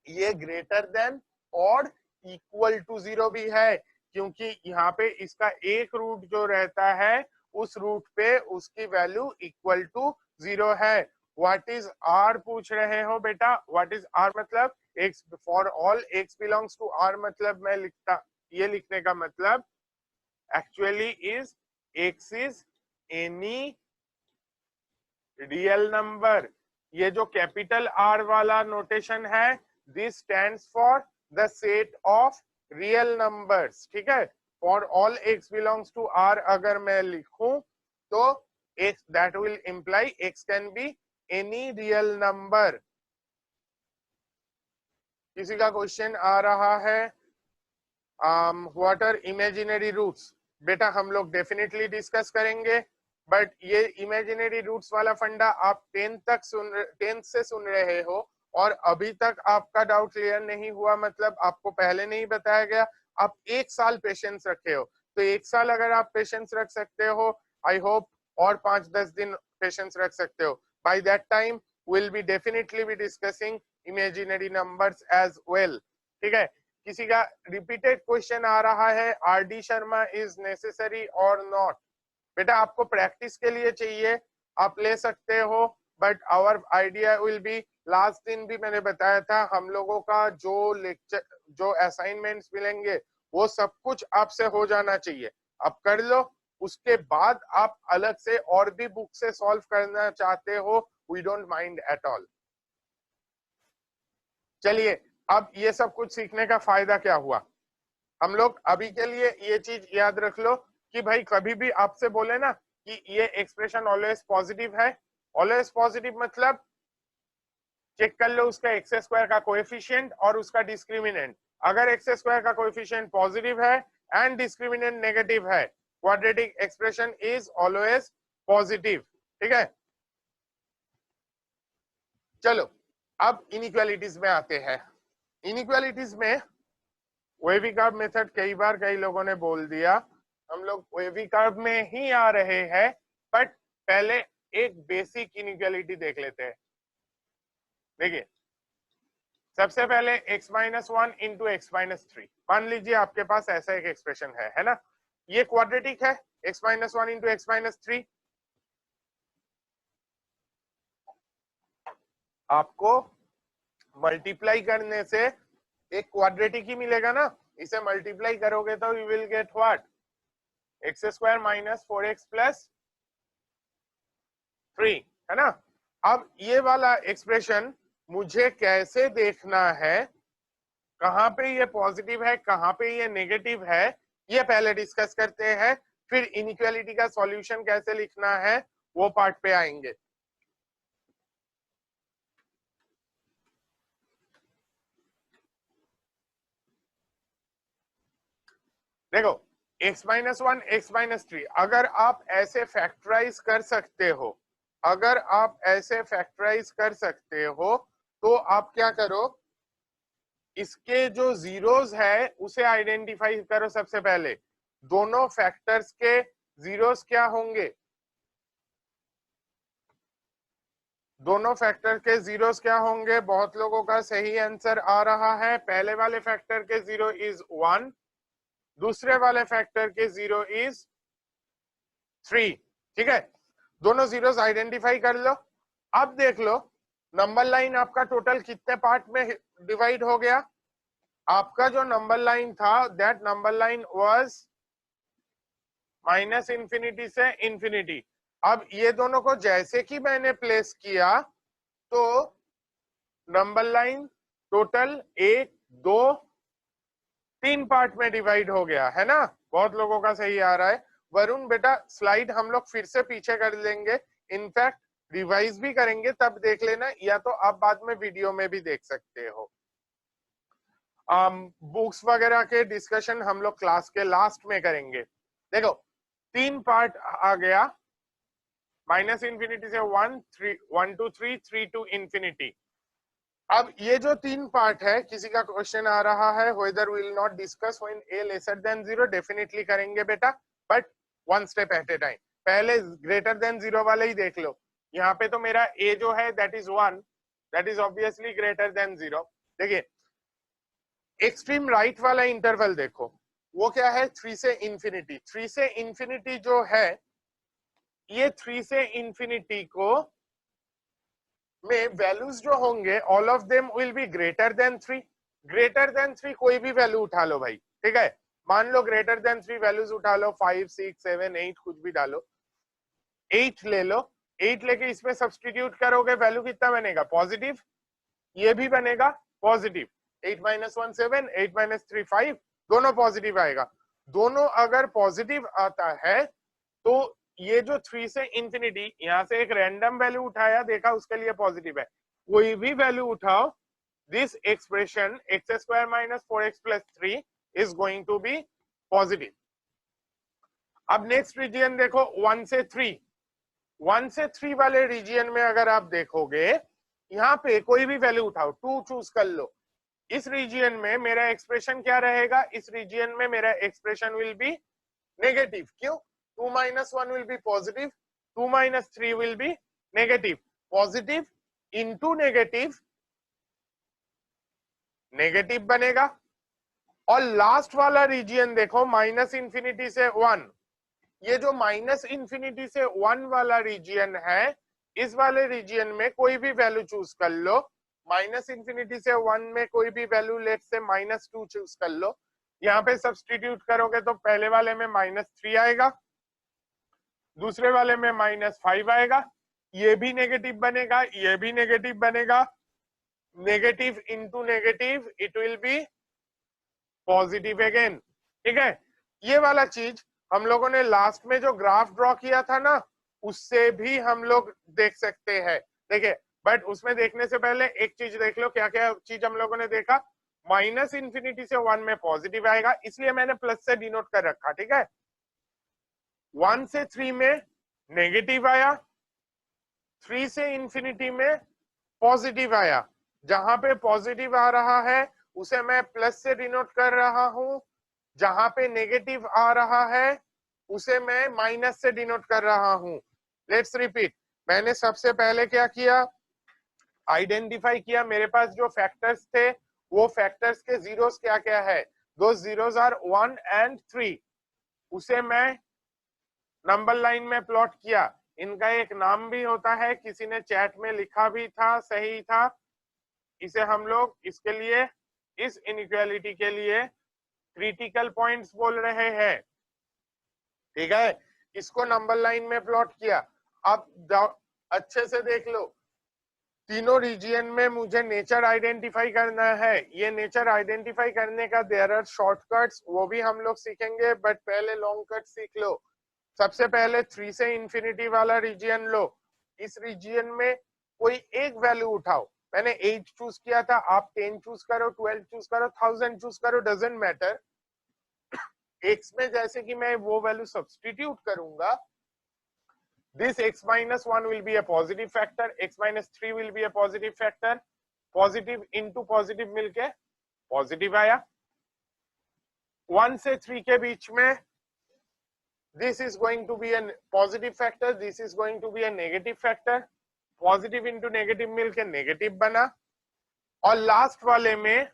ये ग्रेटर देन और इक्वल टू 0 भी है, क्योंकि यहाँ पे इसका एक रूट जो रहता है उस रूट पे उसकी वैल्यू इक्वल टू 0 है। व्हाट इज r पूछ रहे हो बेटा? व्हाट इज r मतलब x for all x belongs to r, मतलब मैं लिखता, ये लिखने का मतलब actually is x is any real number. ये जो कैपिटल R वाला नोटेशन है, this stands for the set of real numbers. ठीक है, for all x belongs to R अगर मैं लिखूं तो x that will imply x can be any real number. किसी का क्वेश्चन आ रहा है? What are imaginary roots? बेटा हम लोग डेफिनेटली डिस्कस करेंगे, बट ये इमेजिनरी रूट्स वाला फंडा आप 10th से सुन रहे हो और अभी तक आपका डाउट क्लियर नहीं हुआ, मतलब आपको पहले नहीं बताया गया। आप 1 साल पेशेंस रखे हो, तो 1 साल अगर आप पेशेंस रख सकते हो, आई होप और 5-10 दिन पेशेंस रख सकते हो। By that time will be definitely be discussing imaginary numbers as well. ठीक है, किसी का रिपीटेड क्वेश्चन आ रहा है, आर.डी. शर्मा इज नेसेसरी और नॉट? बेटा आपको प्रैक्टिस के लिए चाहिए, आप ले सकते हो, but our idea will be, last दिन भी मैंने बताया था, हम लोगों का जो लेक्चर, जो असाइनमेंट्स मिलेंगे वो सब कुछ आपसे हो जाना चाहिए। आप कर लो, उसके बाद आप अलग से और भी बुक से सॉल्व करना चाहते हो, we don't mind at all. चलिए, अब ये सब कुछ सीखने का फायदा क्या हुआ? हम लोग अभी के लिए ये चीज याद रख लो कि भाई कभी भी आपसे बोले ना कि ये एक्सप्रेशन ऑलवेज पॉजिटिव है, ऑलवेज पॉजिटिव मतलब चेक कर लो उसका एक्स स्क्वायर का कोएफिशिएंट और उसका डिस्क्रिमिनेंट। अगर एक्स स्क्वायर का कोएफिशिएंट पॉजिटिव है एंड डिस्क्रिमिनेंट नेगेटिव है, quadratic expression is always positive. ठीक है, चलो अब इनइक्वालिटीज में आते हैं। इनइक्वालिटीज में वेवी कर्व मेथड कई बार कई लोगों ने बोल दिया, हम लोग वेवी कर्व में ही आ रहे हैं, बट पहले एक बेसिक इनइक्वालिटी देख लेते हैं। देखिए, सबसे पहले x-1 इंटू x-3, मान लीजिए आपके पास ऐसा एक एक्सप्रेशन है ना, ये क्वाड्रेटिक है, x-1 इंटू x-3। आपको मल्टीप्लाई करने से एक क्वाड्रेटिक ही मिलेगा ना, इसे मल्टीप्लाई करोगे तो you will get what, x square minus 4x plus 3, है ना। अब ये वाला एक्सप्रेशन मुझे कैसे देखना है, कहां पे ये पॉजिटिव है कहां पे ये नेगेटिव है, ये पहले डिस्कस करते हैं, फिर इनइक्वालिटी का सॉल्यूशन कैसे लिखना है वो पार्ट पे आएंगे। देखो, x-1 x-3 अगर आप ऐसे फैक्टराइज कर सकते हो, अगर आप ऐसे फैक्टराइज कर सकते हो तो आप क्या करो, इसके जो जीरोस है उसे आइडेंटिफाई करो। सबसे पहले दोनों फैक्टर्स के जीरोस क्या होंगे, दोनों फैक्टर के जीरोस क्या होंगे? बहुत लोगों का सही आंसर आ रहा है, पहले वाले फैक्टर के जीरो इज 1, दूसरे वाले फैक्टर के जीरो इज 3। ठीक है, दोनों जीरोस आइडेंटिफाई कर लो। अब देख लो नंबर लाइन आपका टोटल कितने पार्ट में डिवाइड हो गया। आपका जो नंबर लाइन था that number line was minus infinity से इंफिनिटी। अब ये दोनों को जैसे कि मैंने प्लेस किया तो नंबर लाइन टोटल 1 2 तीन पार्ट में डिवाइड हो गया है ना, बहुत लोगों का सही आ रहा है। वरुण बेटा स्लाइड हम लोग फिर से पीछे कर लेंगे, इनफैक्ट रिवाइज भी करेंगे, तब देख लेना, या तो आप बाद में वीडियो में भी देख सकते हो। बुक्स वगैरह के डिस्कशन हम लोग क्लास के लास्ट में करेंगे। देखो तीन पार्ट आ गया, माइनस इंफिनिटी से 1 to 3, 3 to इंफिनिटी। अब ये जो तीन पार्ट है, किसी का क्वेश्चन आ रहा है whether will not discuss when a lesser than 0, definitely करेंगे बेटा, but one step at a time. पहले ग्रेटर देन 0 वाले ही देख लो। यहाँ पे तो मेरा a जो है that is 1, that is obviously greater than 0। देखिए एक्सट्रीम राइट वाला इंटरवल देखो, वो क्या है 3 से इंफिनिटी। 3 से इंफिनिटी जो है, ये 3 से इंफिनिटी को में वैल्यूज जो होंगे all of them will be greater then 3। Greater than 3 कोई भी वैल्यू उठा लो भाई, ठीक है, मान लो ग्रेटर देन 3 वैल्यूज उठा लो, 5 6 7 8 कुछ भी डालो, 8 ले लो। 8 लेके इसमें सब्सटीट्यूट करोगे, वैल्यू कितना बनेगा पॉजिटिव, ये भी बनेगा पॉजिटिव। 8 - 1 7, 8 - 3 5, दोनों पॉजिटिव आएगा। दोनों अगर पॉजिटिव आता है तो ये जो 3 से इंफिनिटी, यहां से एक रैंडम वैल्यू उठाया, देखा उसके लिए पॉजिटिव है, कोई भी वैल्यू उठाओ, this expression x² - 4x + 3 is going to be positive. अब नेक्स्ट रीजियन देखो 1 से 3। 1 से 3 वाले रीजियन में अगर आप देखोगे, यहाँ पे कोई भी वैल्यू उठाओ, 2 चूज कर लो। इस रीजियन में मेरा एक्सप्रेशन क्या रहेगा, इस रीजियन में मेरा एक्सप्रेशन विल बी नेगेटिव। क्यों? 2 - 1 will be positive, 2 - 3 will be negative. Positive into negative, negative बनेगा। और लास्ट वाला रीजियन देखो माइनस इंफिनिटी से 1, ये जो माइनस इंफिनिटी से 1 वाला रीजियन है, इस वाले रीजियन में कोई भी वैल्यू चूज कर लो। माइनस इंफिनिटी से 1 में कोई भी वैल्यू, लेट से -2 चूज कर लो। यहाँ पे सब्सटीट्यूट करोगे तो पहले वाले में -3 आएगा, दूसरे वाले में -5 आएगा, ये भी नेगेटिव बनेगा, ये भी नेगेटिव बनेगा। Negative into negative, it will be positive again, ठीक है। ये वाला चीज हम लोगों ने लास्ट में जो ग्राफ ड्रॉ किया था ना, उससे भी हम लोग देख सकते हैं। देखिए, बट उसमें देखने से पहले एक चीज देख लो, क्या क्या चीज हम लोगों ने देखा। माइनस इंफिनिटी से 1 में पॉजिटिव आएगा, इसलिए मैंने प्लस से डिनोट कर रखा, ठीक है। 1 से 3 में नेगेटिव आया, 3 से इंफिनिटी में पॉजिटिव आया। जहां पे पॉजिटिव आ रहा है उसे मैं प्लस से डिनोट कर रहा हूं, जहां पे नेगेटिव आ रहा है उसे मैं माइनस से डिनोट कर रहा हूं। लेट्स रिपीट, मैंने सबसे पहले क्या किया, आइडेंटिफाई किया मेरे पास जो फैक्टर्स थे, वो फैक्टर्स के जीरोस क्या क्या है। दो जीरोस आर 1 and 3, उसे मैं नंबर लाइन में प्लॉट किया। इनका एक नाम भी होता है, किसी ने चैट में लिखा भी था, सही था। इसे हम लोग इसके लिए, इस इनइक्वालिटी के लिए क्रिटिकल पॉइंट्स बोल रहे हैं, ठीक है। इसको नंबर लाइन में प्लॉट किया। अब अच्छे से देख लो, तीनों रीजियन में मुझे नेचर आइडेंटिफाई करना है। ये नेचर आइडेंटिफाई करने का देयर आर शॉर्टकट्स, वो भी हम लोग सीखेंगे, बट पहले लॉन्ग कट सीख लो। सबसे पहले 3 से इंफिनिटी वाला रीजियन लो। इस रीजियन में कोई एक वैल्यू उठाओ। मैंने 8 चूज किया था, आप 10 चूज करो, 12 चूज करो, 1000 चूज करो, डजंट मैटर। x में जैसे कि मैं वो वैल्यू सब्स्टिट्यूट करूंगा, this x - 1 will be a positive factor, x - 3 will be a positive factor, positive into positive मिलके पॉजिटिव आया। 1 से 3 के बीच में this is going to be a positive factor, this is going to be a negative factor, positive into negative मिलके negative बना। और last वाले में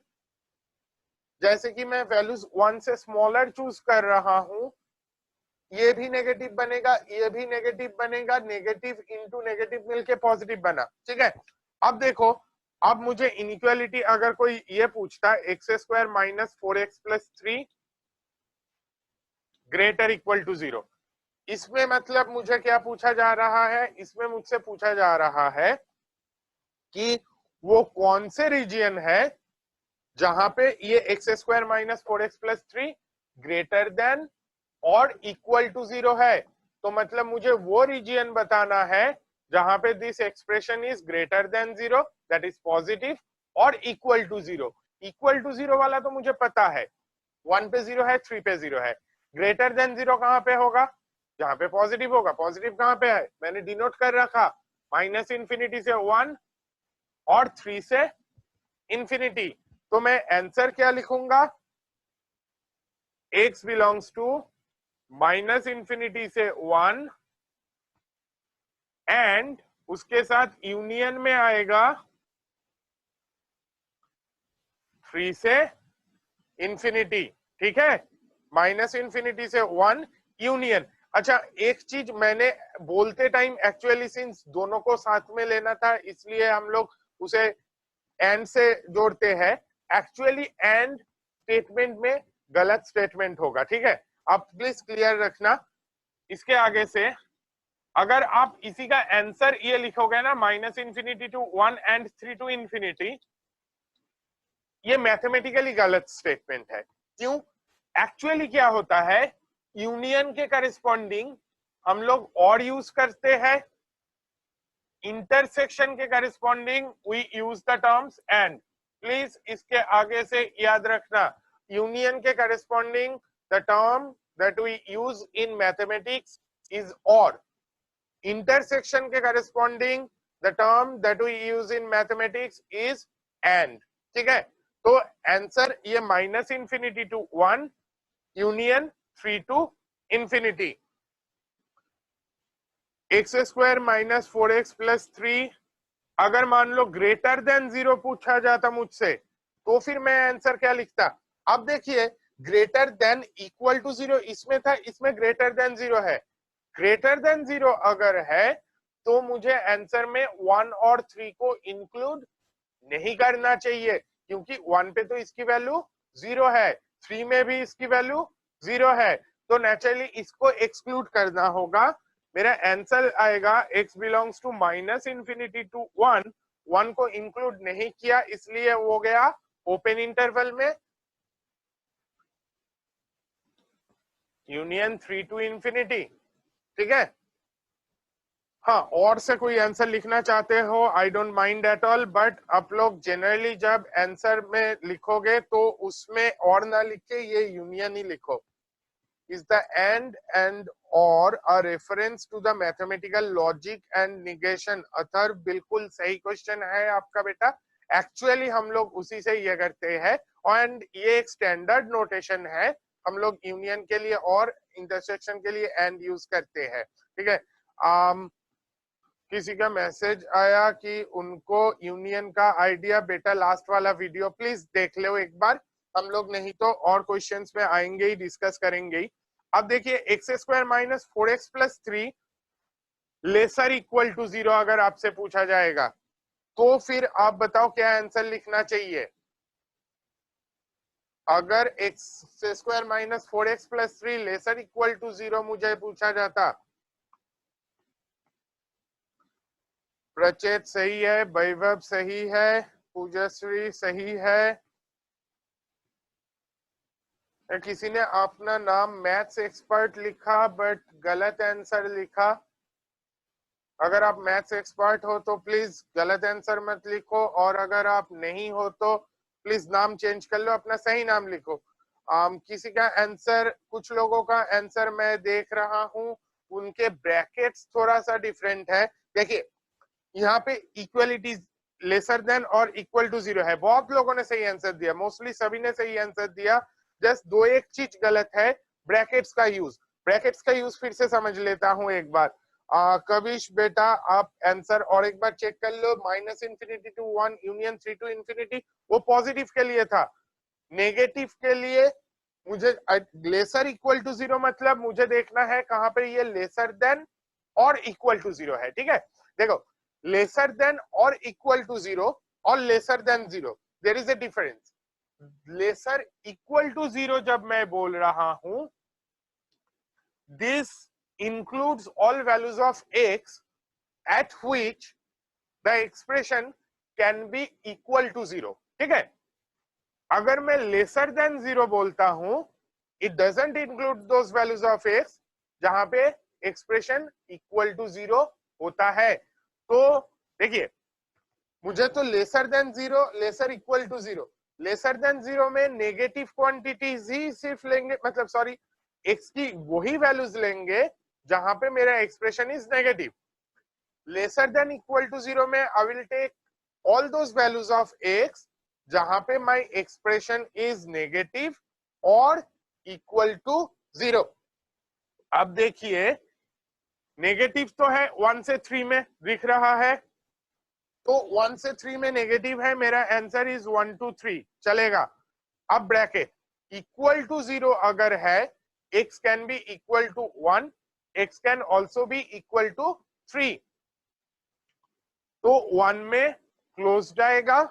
जैसे कि मैं वैल्यूज 1 से स्मॉलर चूज कर रहा हूं, ये भी नेगेटिव बनेगा, ये भी नेगेटिव बनेगा, नेगेटिव इंटू नेगेटिव मिलके पॉजिटिव बना, ठीक है। अब देखो, अब मुझे इनइक्वालिटी अगर कोई ये पूछता है x² - 4x + 3 greater equal to 0, इसमें मतलब मुझे क्या पूछा जा रहा है, इसमें मुझसे पूछा जा रहा है कि वो कौन से रीजियन है जहां पे ये x square minus 4x plus 3 greater than और इक्वल टू 0 है। तो मतलब मुझे वो रीजियन बताना है जहां पे this expression is greater than 0, that is positive, और इक्वल टू 0। इक्वल टू 0 वाला तो मुझे पता है, 1 पे 0 है, 3 पे 0 है। ग्रेटर देन 0 कहां पे होगा? जहां पे पॉजिटिव होगा। पॉजिटिव कहां पे है? मैंने डिनोट कर रखा, माइनस इंफिनिटी से 1 और 3 से इंफिनिटी। तो मैं आंसर क्या लिखूंगा? x belongs to minus infinity से 1 एंड उसके साथ यूनियन में आएगा 3 से इंफिनिटी। ठीक है, माइनस इंफिनिटी से 1 यूनियन। अच्छा, एक चीज मैंने बोलते टाइम एक्चुअली सिंस दोनों को साथ में लेना था इसलिए हम लोग उसे एंड से जोड़ते हैं। एक्चुअली एंड स्टेटमेंट में गलत स्टेटमेंट होगा। ठीक है, आप प्लीज क्लियर रखना। इसके आगे से अगर आप इसी का आंसर ये लिखोगे ना, minus infinity to 1 and 3 to infinity, ये मैथमेटिकली गलत स्टेटमेंट है। क्यों? एक्चुअली क्या होता है, यूनियन के करिस्पॉन्डिंग हम लोग और यूज करते हैं, इंटरसेक्शन के corresponding we use the terms and. Please इसके आगे से याद रखना, यूनियन के corresponding the term that we use in mathematics is or, intersection के corresponding the term that we use in mathematics is and. ठीक है, तो आंसर ये minus infinity to 1 union 3 to infinity. X square minus 4x plus 3 अगर मान लो greater than 0 पूछा जाता मुझसे तो फिर मैं आंसर क्या लिखता? अब देखिए, ग्रेटर देन इक्वल टू 0 इसमें था, इसमें ग्रेटर देन 0 है। ग्रेटर देन 0 अगर है तो मुझे आंसर में 1 और 3 को इंक्लूड नहीं करना चाहिए, क्योंकि 1 पे तो इसकी वैल्यू 0 है, 3 में भी इसकी वैल्यू 0 है, तो नेचुरली इसको एक्सक्लूड करना होगा। मेरा आंसर आएगा x belongs to minus infinity to 1, 1 को इंक्लूड नहीं किया इसलिए वो गया ओपन इंटरवल में, यूनियन 3 टू इंफिनिटी। ठीक है, हाँ, और से कोई आंसर लिखना चाहते हो I don't mind at all, but आप लोग जनरली जब आंसर में लिखोगे तो उसमें और ना लिख के ये यूनियन ही लिखो। Is the and or a reference to the mathematical logic and negation? अथर बिल्कुल सही क्वेश्चन है आपका बेटा। एक्चुअली हम लोग उसी से ये करते हैं एंड ये एक स्टैंडर्ड नोटेशन है, हम लोग यूनियन के लिए और इंटरसेक्शन के लिए एंड यूज करते हैं। ठीक है, किसी का मैसेज आया कि उनको यूनियन का आइडिया, बेटा लास्ट वाला वीडियो प्लीज देख लो एक बार, हम लोग नहीं तो और क्वेश्चंस में आएंगे ही, डिस्कस करेंगे ही। अब देखिए, x square minus 4x plus 3 lesser equal to 0 अगर आपसे पूछा जाएगा तो फिर आप बताओ क्या आंसर लिखना चाहिए? अगर x square minus 4x plus 3 lesser equal to 0 मुझे पूछा जाता, प्रचेत सही है, वैभव सही है, पूजश्री सही है, किसी ने अपना नाम मैथ्स एक्सपर्ट लिखा बट गलत आंसर लिखा। अगर आप मैथ्स एक्सपर्ट हो तो प्लीज गलत आंसर मत लिखो, और अगर आप नहीं हो तो प्लीज नाम चेंज कर लो, अपना सही नाम लिखो। किसी का आंसर, कुछ लोगों का आंसर मैं देख रहा हूं, उनके ब्रैकेट्स थोड़ा सा डिफरेंट है। देखिए, यहाँ पे इक्वलिटी लेसर देन और इक्वल टू 0 है, बहुत लोगों ने सही आंसर दिया, मोस्टली सभी ने सही आंसर दिया। जस्ट दो एक चीज गलत है, ब्रैकेट्स का यूज। ब्रैकेट्स का यूज फिर से समझ लेता हूं एक बार। कविश बेटा आप आंसर और एक बार चेक कर लो, minus infinity to 1 union 3 to infinity, वो पॉजिटिव के लिए था। नेगेटिव के लिए मुझे लेसर इक्वल टू 0 मतलब मुझे देखना है कहां पे ये लेसर देन और इक्वल टू 0 है। ठीक है, देखो, लेसर देन और इक्वल टू 0 और lesser than 0 there is a difference. Lesser equal to 0 जब मैं बोल रहा हूं, this includes all values of x at which the expression can be equal to 0। ठीक है, अगर मैं लेसर देन 0 बोलता हूं, it doesn't include those values of x जहां पे एक्सप्रेशन इक्वल टू 0 होता है। तो देखिए, मुझे तो lesser than 0, lesser equal to 0, lesser than 0 में नेगेटिव क्वांटिटीज ही सिर्फ लेंगे, मतलब सॉरी, एक्स की वही वैल्यूज लेंगे जहां पे मेरा expression is negative. Lesser than equal to 0 में I will take all those values of x जहां पे माय एक्सप्रेशन इज नेगेटिव और इक्वल टू 0। अब देखिए, नेगेटिव तो है 1 से 3 में दिख रहा है, तो 1 से 3 में नेगेटिव है, मेरा आंसर इज 1 to 3 चलेगा। अब ब्रैकेट इक्वल टू 0 अगर है, x can be equal to 1, x can also be equal to 3। तो 1 में क्लोज्ड आएगा,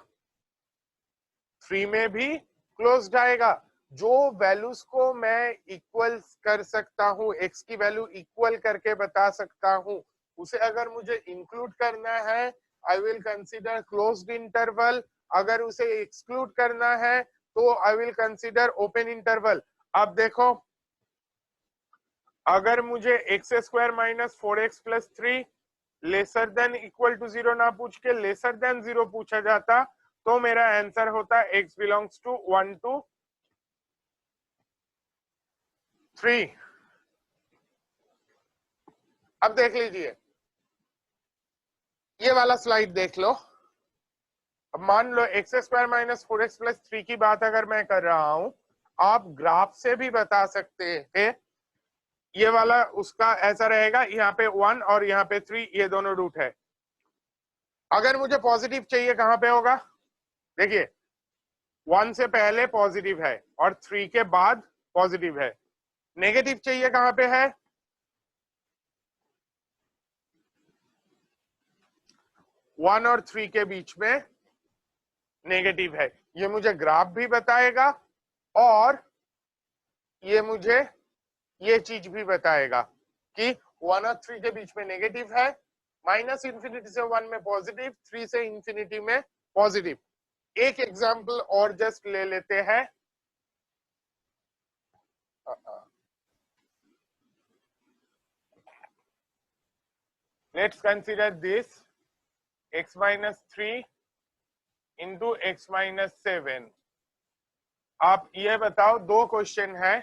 3 में भी क्लोज्ड आएगा। जो वैल्यूज को मैं इक्वल कर सकता हूं, x की वैल्यू इक्वल करके बता सकता हूं, उसे अगर मुझे इंक्लूड करना है, I will consider closed interval. अगर उसे एक्सक्लूड करना है तो I will consider open interval. अब देखो, अगर मुझे x² - 4x + 3 laser than equal to 0 ना पूछ के लेसर देन 0 पूछा जाता, तो मेरा आंसर होता x बिलोंग्स टू 1 to 3। अब देख लीजिए, ये वाला स्लाइड देख लो। अब मान लो x² - 4x + 3 की बात अगर मैं कर रहा हूं, आप ग्राफ से भी बता सकते हैं। ये वाला उसका ऐसा रहेगा, यहाँ पे 1 और यहाँ पे 3, ये दोनों रूट है। अगर मुझे पॉजिटिव चाहिए कहां पे होगा, देखिए 1 से पहले पॉजिटिव है और 3 के बाद पॉजिटिव है। नेगेटिव चाहिए कहां पे है, 1 और 3 के बीच में नेगेटिव है। ये मुझे ग्राफ भी बताएगा और ये मुझे ये चीज भी बताएगा कि 1 और 3 के बीच में नेगेटिव है, -∞ से 1 में पॉजिटिव, 3 से इंफिनिटी में पॉजिटिव। एक एग्जांपल और जस्ट ले लेते हैं। Let's consider this x - 3 into x - 7। आप ये बताओ, दो क्वेश्चन है,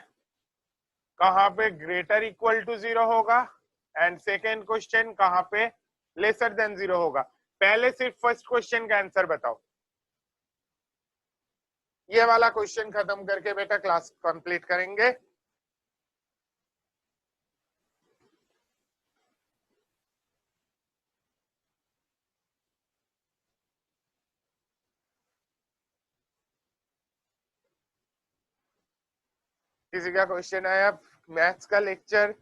कहां पे ग्रेटर इक्वल टू 0 होगा, एंड सेकेंड क्वेश्चन कहां पे लेसर देन 0 होगा। पहले सिर्फ फर्स्ट क्वेश्चन का आंसर बताओ। ये वाला क्वेश्चन खत्म करके बेटा क्लास कंप्लीट करेंगे। किसी का क्वेश्चन आया मैथ्स का लेक्चर?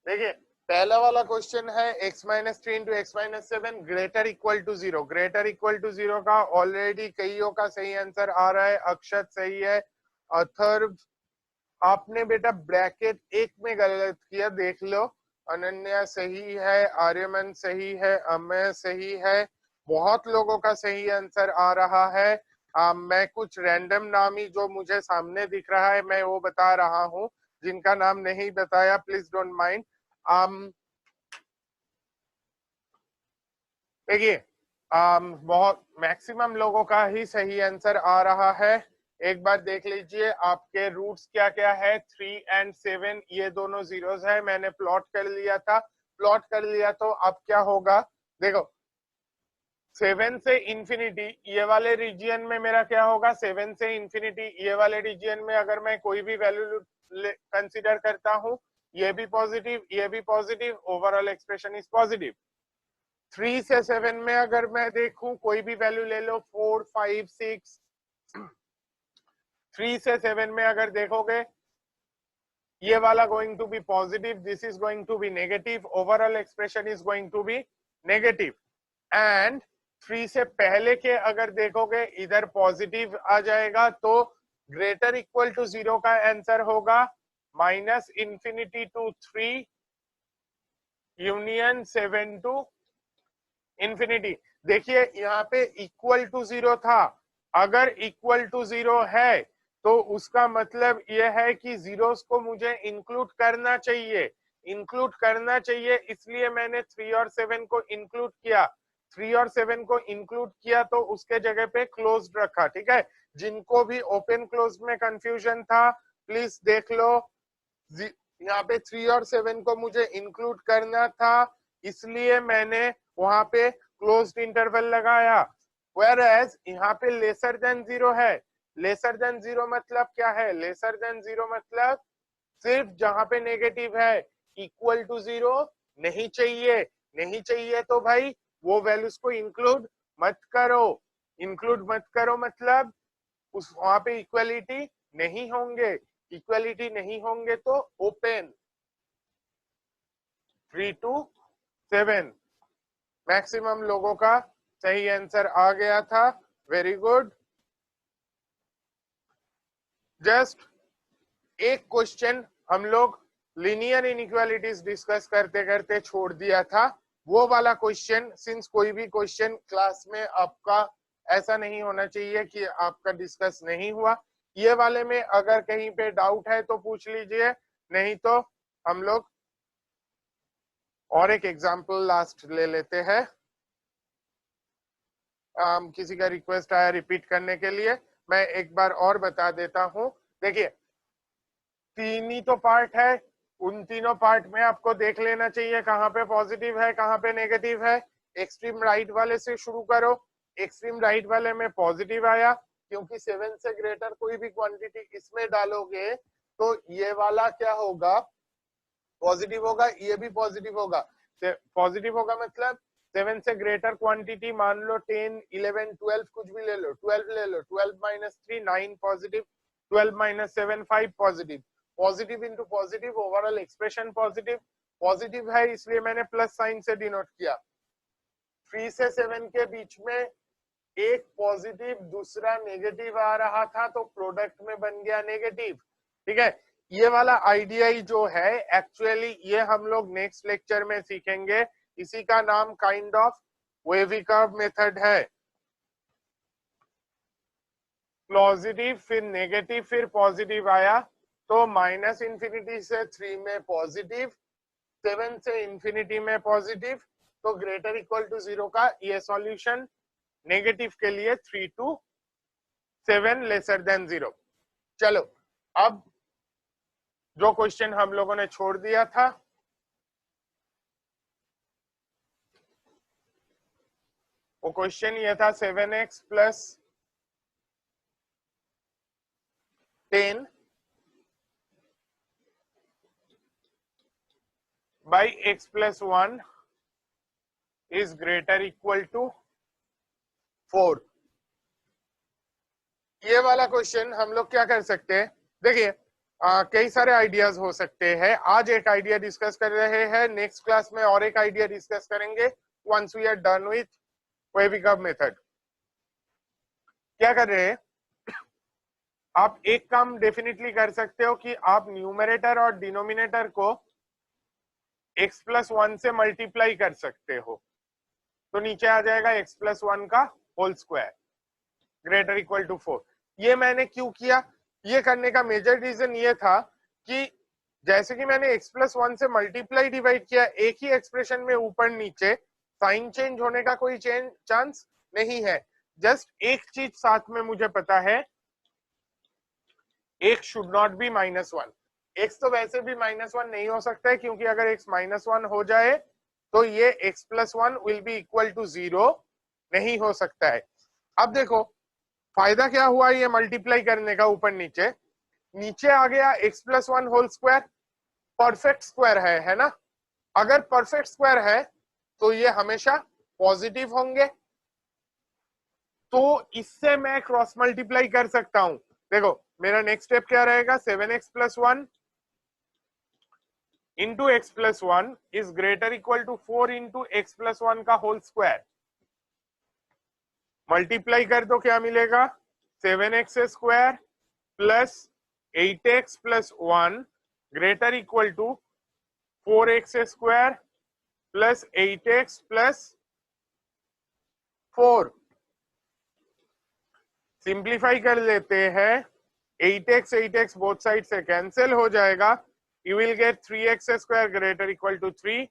देखिए, पहला वाला क्वेश्चन है x - 3 into x - 7 greater equal to 0। Greater equal to 0 का ऑलरेडी कईयों का सही आंसर आ रहा है। अक्षत सही है, अथर्व आपने बेटा ब्रैकेट 1 में गलत किया, देख लो। अनन्या सही है, आर्यमन सही है, अमय सही है, बहुत लोगों का सही आंसर आ रहा है। मैं कुछ रैंडम नाम ही जो मुझे सामने दिख रहा है मैं वो बता रहा हूँ, जिनका नाम नहीं बताया प्लीज डोंट माइंड। देखिए, बहुत मैक्सिमम लोगों का ही सही आंसर आ रहा है। एक बार देख लीजिए आपके रूट्स क्या क्या है, 3 and 7, ये दोनों जीरोस है। मैंने प्लॉट कर लिया था, प्लॉट कर लिया तो अब क्या होगा, देखो 7 से इंफिनिटी ये वाले रीजियन में मेरा क्या होगा, 7 से इंफिनिटी ये वाले रीजियन में अगर मैं कोई भी वैल्यू कंसिडर करता हूँ, ये भी पॉजिटिव, ये भी positive, overall expression is positive. 3 से 7 में अगर मैं देखूं कोई भी वैल्यू ले लो, 4 5 6, 3 से 7 में अगर देखोगे ये वाला going to be positive, this is going to be negative, overall expression is going to be negative. And 3 से पहले के अगर देखोगे इधर पॉजिटिव आ जाएगा, तो ग्रेटर इक्वल टू 0 का आंसर होगा -∞ to 3 यूनियन 7 टू इंफिनिटी। देखिए यहाँ पे इक्वल टू 0 था, अगर इक्वल टू 0 है तो उसका मतलब यह है कि जीरोस को मुझे इंक्लूड करना चाहिए, इंक्लूड करना चाहिए, इसलिए मैंने 3 और 7 को इंक्लूड किया। 3 और 7 को इंक्लूड किया तो उसके जगह पे क्लोज्ड रखा। ठीक है, जिनको भी ओपन क्लोज में कंफ्यूजन था प्लीज देख लो, यहाँ पे 3 और 7 को मुझे इंक्लूड करना था, इसलिए मैंने वहां पे क्लोज्ड इंटरवल लगाया। Whereas यहाँ पे लेसर देन 0 है। लेसर देन 0 मतलब क्या है? लेसर देन 0 मतलब सिर्फ जहां पे नेगेटिव है, इक्वल टू 0 नहीं चाहिए। नहीं चाहिए तो भाई वो वैल्यूज को इंक्लूड मत करो। इंक्लूड मत करो मतलब उस वहां पे इक्वलिटी नहीं होंगे, इक्वलिटी नहीं होंगे तो ओपन 3 to 7। मैक्सिमम लोगों का सही आंसर आ गया था, वेरी गुड। जस्ट एक क्वेश्चन हम लोग लीनियर इनइक्वालिटीज डिस्कस करते करते छोड़ दिया था, वो वाला क्वेश्चन, सिंस कोई भी क्वेश्चन क्लास में आपका ऐसा नहीं होना चाहिए कि आपका डिस्कस नहीं हुआ, ये वाले में अगर कहीं पे डाउट है तो पूछ लीजिए, नहीं तो हम लोग और एक एग्जांपल लास्ट ले लेते हैं। किसी का रिक्वेस्ट आया रिपीट करने के लिए, मैं एक बार और बता देता हूं। देखिए तीन ही तो पार्ट है, उन तीनों पार्ट में आपको देख लेना चाहिए कहाँ पे पॉजिटिव है कहाँ पे नेगेटिव है। एक्सट्रीम राइट वाले से शुरू करो। एक्सट्रीम राइट वाले में पॉजिटिव आया, क्योंकि 7 से ग्रेटर कोई भी क्वांटिटी इसमें डालोगे तो ये वाला क्या होगा? पॉजिटिव होगा, ये भी पॉजिटिव होगा। पॉजिटिव होगा मतलब 7 से ग्रेटर क्वांटिटी, मान लो 10, 11, 12 कुछ भी ले लो, 12 ले लो, 12 minus 3 9 positive, 12 minus 7 5 positive. Positive into positive, overall expression positive. Positive है इसलिए मैंने प्लस साइन से डिनोट किया। 3 से 7 के बीच में एक पॉजिटिव दूसरा नेगेटिव आ रहा था तो प्रोडक्ट में बन गया नेगेटिव। ठीक है, ये वाला आइडिया ही जो है एक्चुअली ये हम लोग नेक्स्ट लेक्चर में सीखेंगे, इसी का नाम kind of wavy curve method है। पॉजिटिव फिर नेगेटिव फिर पॉजिटिव आया तो माइनस इंफिनिटी से 3 में पॉजिटिव, 7 से इंफिनिटी में पॉजिटिव, तो ग्रेटर इक्वल टू 0 का ये सॉल्यूशन। नेगेटिव के लिए 3 to 7 लेसर देन 0। चलो अब जो क्वेश्चन हम लोगों ने छोड़ दिया था, वो क्वेश्चन ये था 7x plus 10 by x plus 1 is greater equal to 4। ये वाला क्वेश्चन हम लोग क्या कर सकते हैं? देखिए कई सारे आइडियाज हो सकते हैं। आज एक आइडिया डिस्कस कर रहे हैं, नेक्स्ट क्लास में और एक आइडिया डिस्कस करेंगे once we are done with wavy curve method. क्या कर रहे हैं आप? एक काम डेफिनेटली कर सकते हो कि आप न्यूमरेटर और डिनोमिनेटर को x प्लस 1 से मल्टीप्लाई कर सकते हो, तो नीचे आ जाएगा x प्लस 1 का whole square greater equal to 4। ये मैंने क्यों किया? ये करने का मेजर रीजन ये था कि जैसे कि मैंने x प्लस 1 से मल्टीप्लाई डिवाइड किया, एक ही एक्सप्रेशन में ऊपर नीचे साइन चेंज होने का कोई चांस नहीं है। जस्ट एक चीज साथ में मुझे पता है, x should not B -1। x तो वैसे भी -1 नहीं हो सकता है, क्योंकि अगर x -1 हो जाए तो ये x plus 1 will be equal to 0 नहीं हो सकता है। अब देखो फायदा क्या हुआ ये मल्टीप्लाई करने का, ऊपर नीचे, नीचे आ गया x plus 1 whole square, perfect square है ना? अगर परफेक्ट स्क्वायर है तो ये हमेशा पॉजिटिव होंगे, तो इससे मैं क्रॉस मल्टीप्लाई कर सकता हूं। देखो मेरा नेक्स्ट स्टेप क्या रहेगा? 7x plus 1 into x plus 1 is greater equal to 4 into x plus 1 का होल स्क्वायर। मल्टीप्लाई कर दो क्या मिलेगा? 7x square plus 8x plus 1 greater equal to 4x square plus 8x plus 4। Simplify कर लेते हैं, 8x बोथ साइड से cancel हो जाएगा, you will get 3x square greater equal to 3,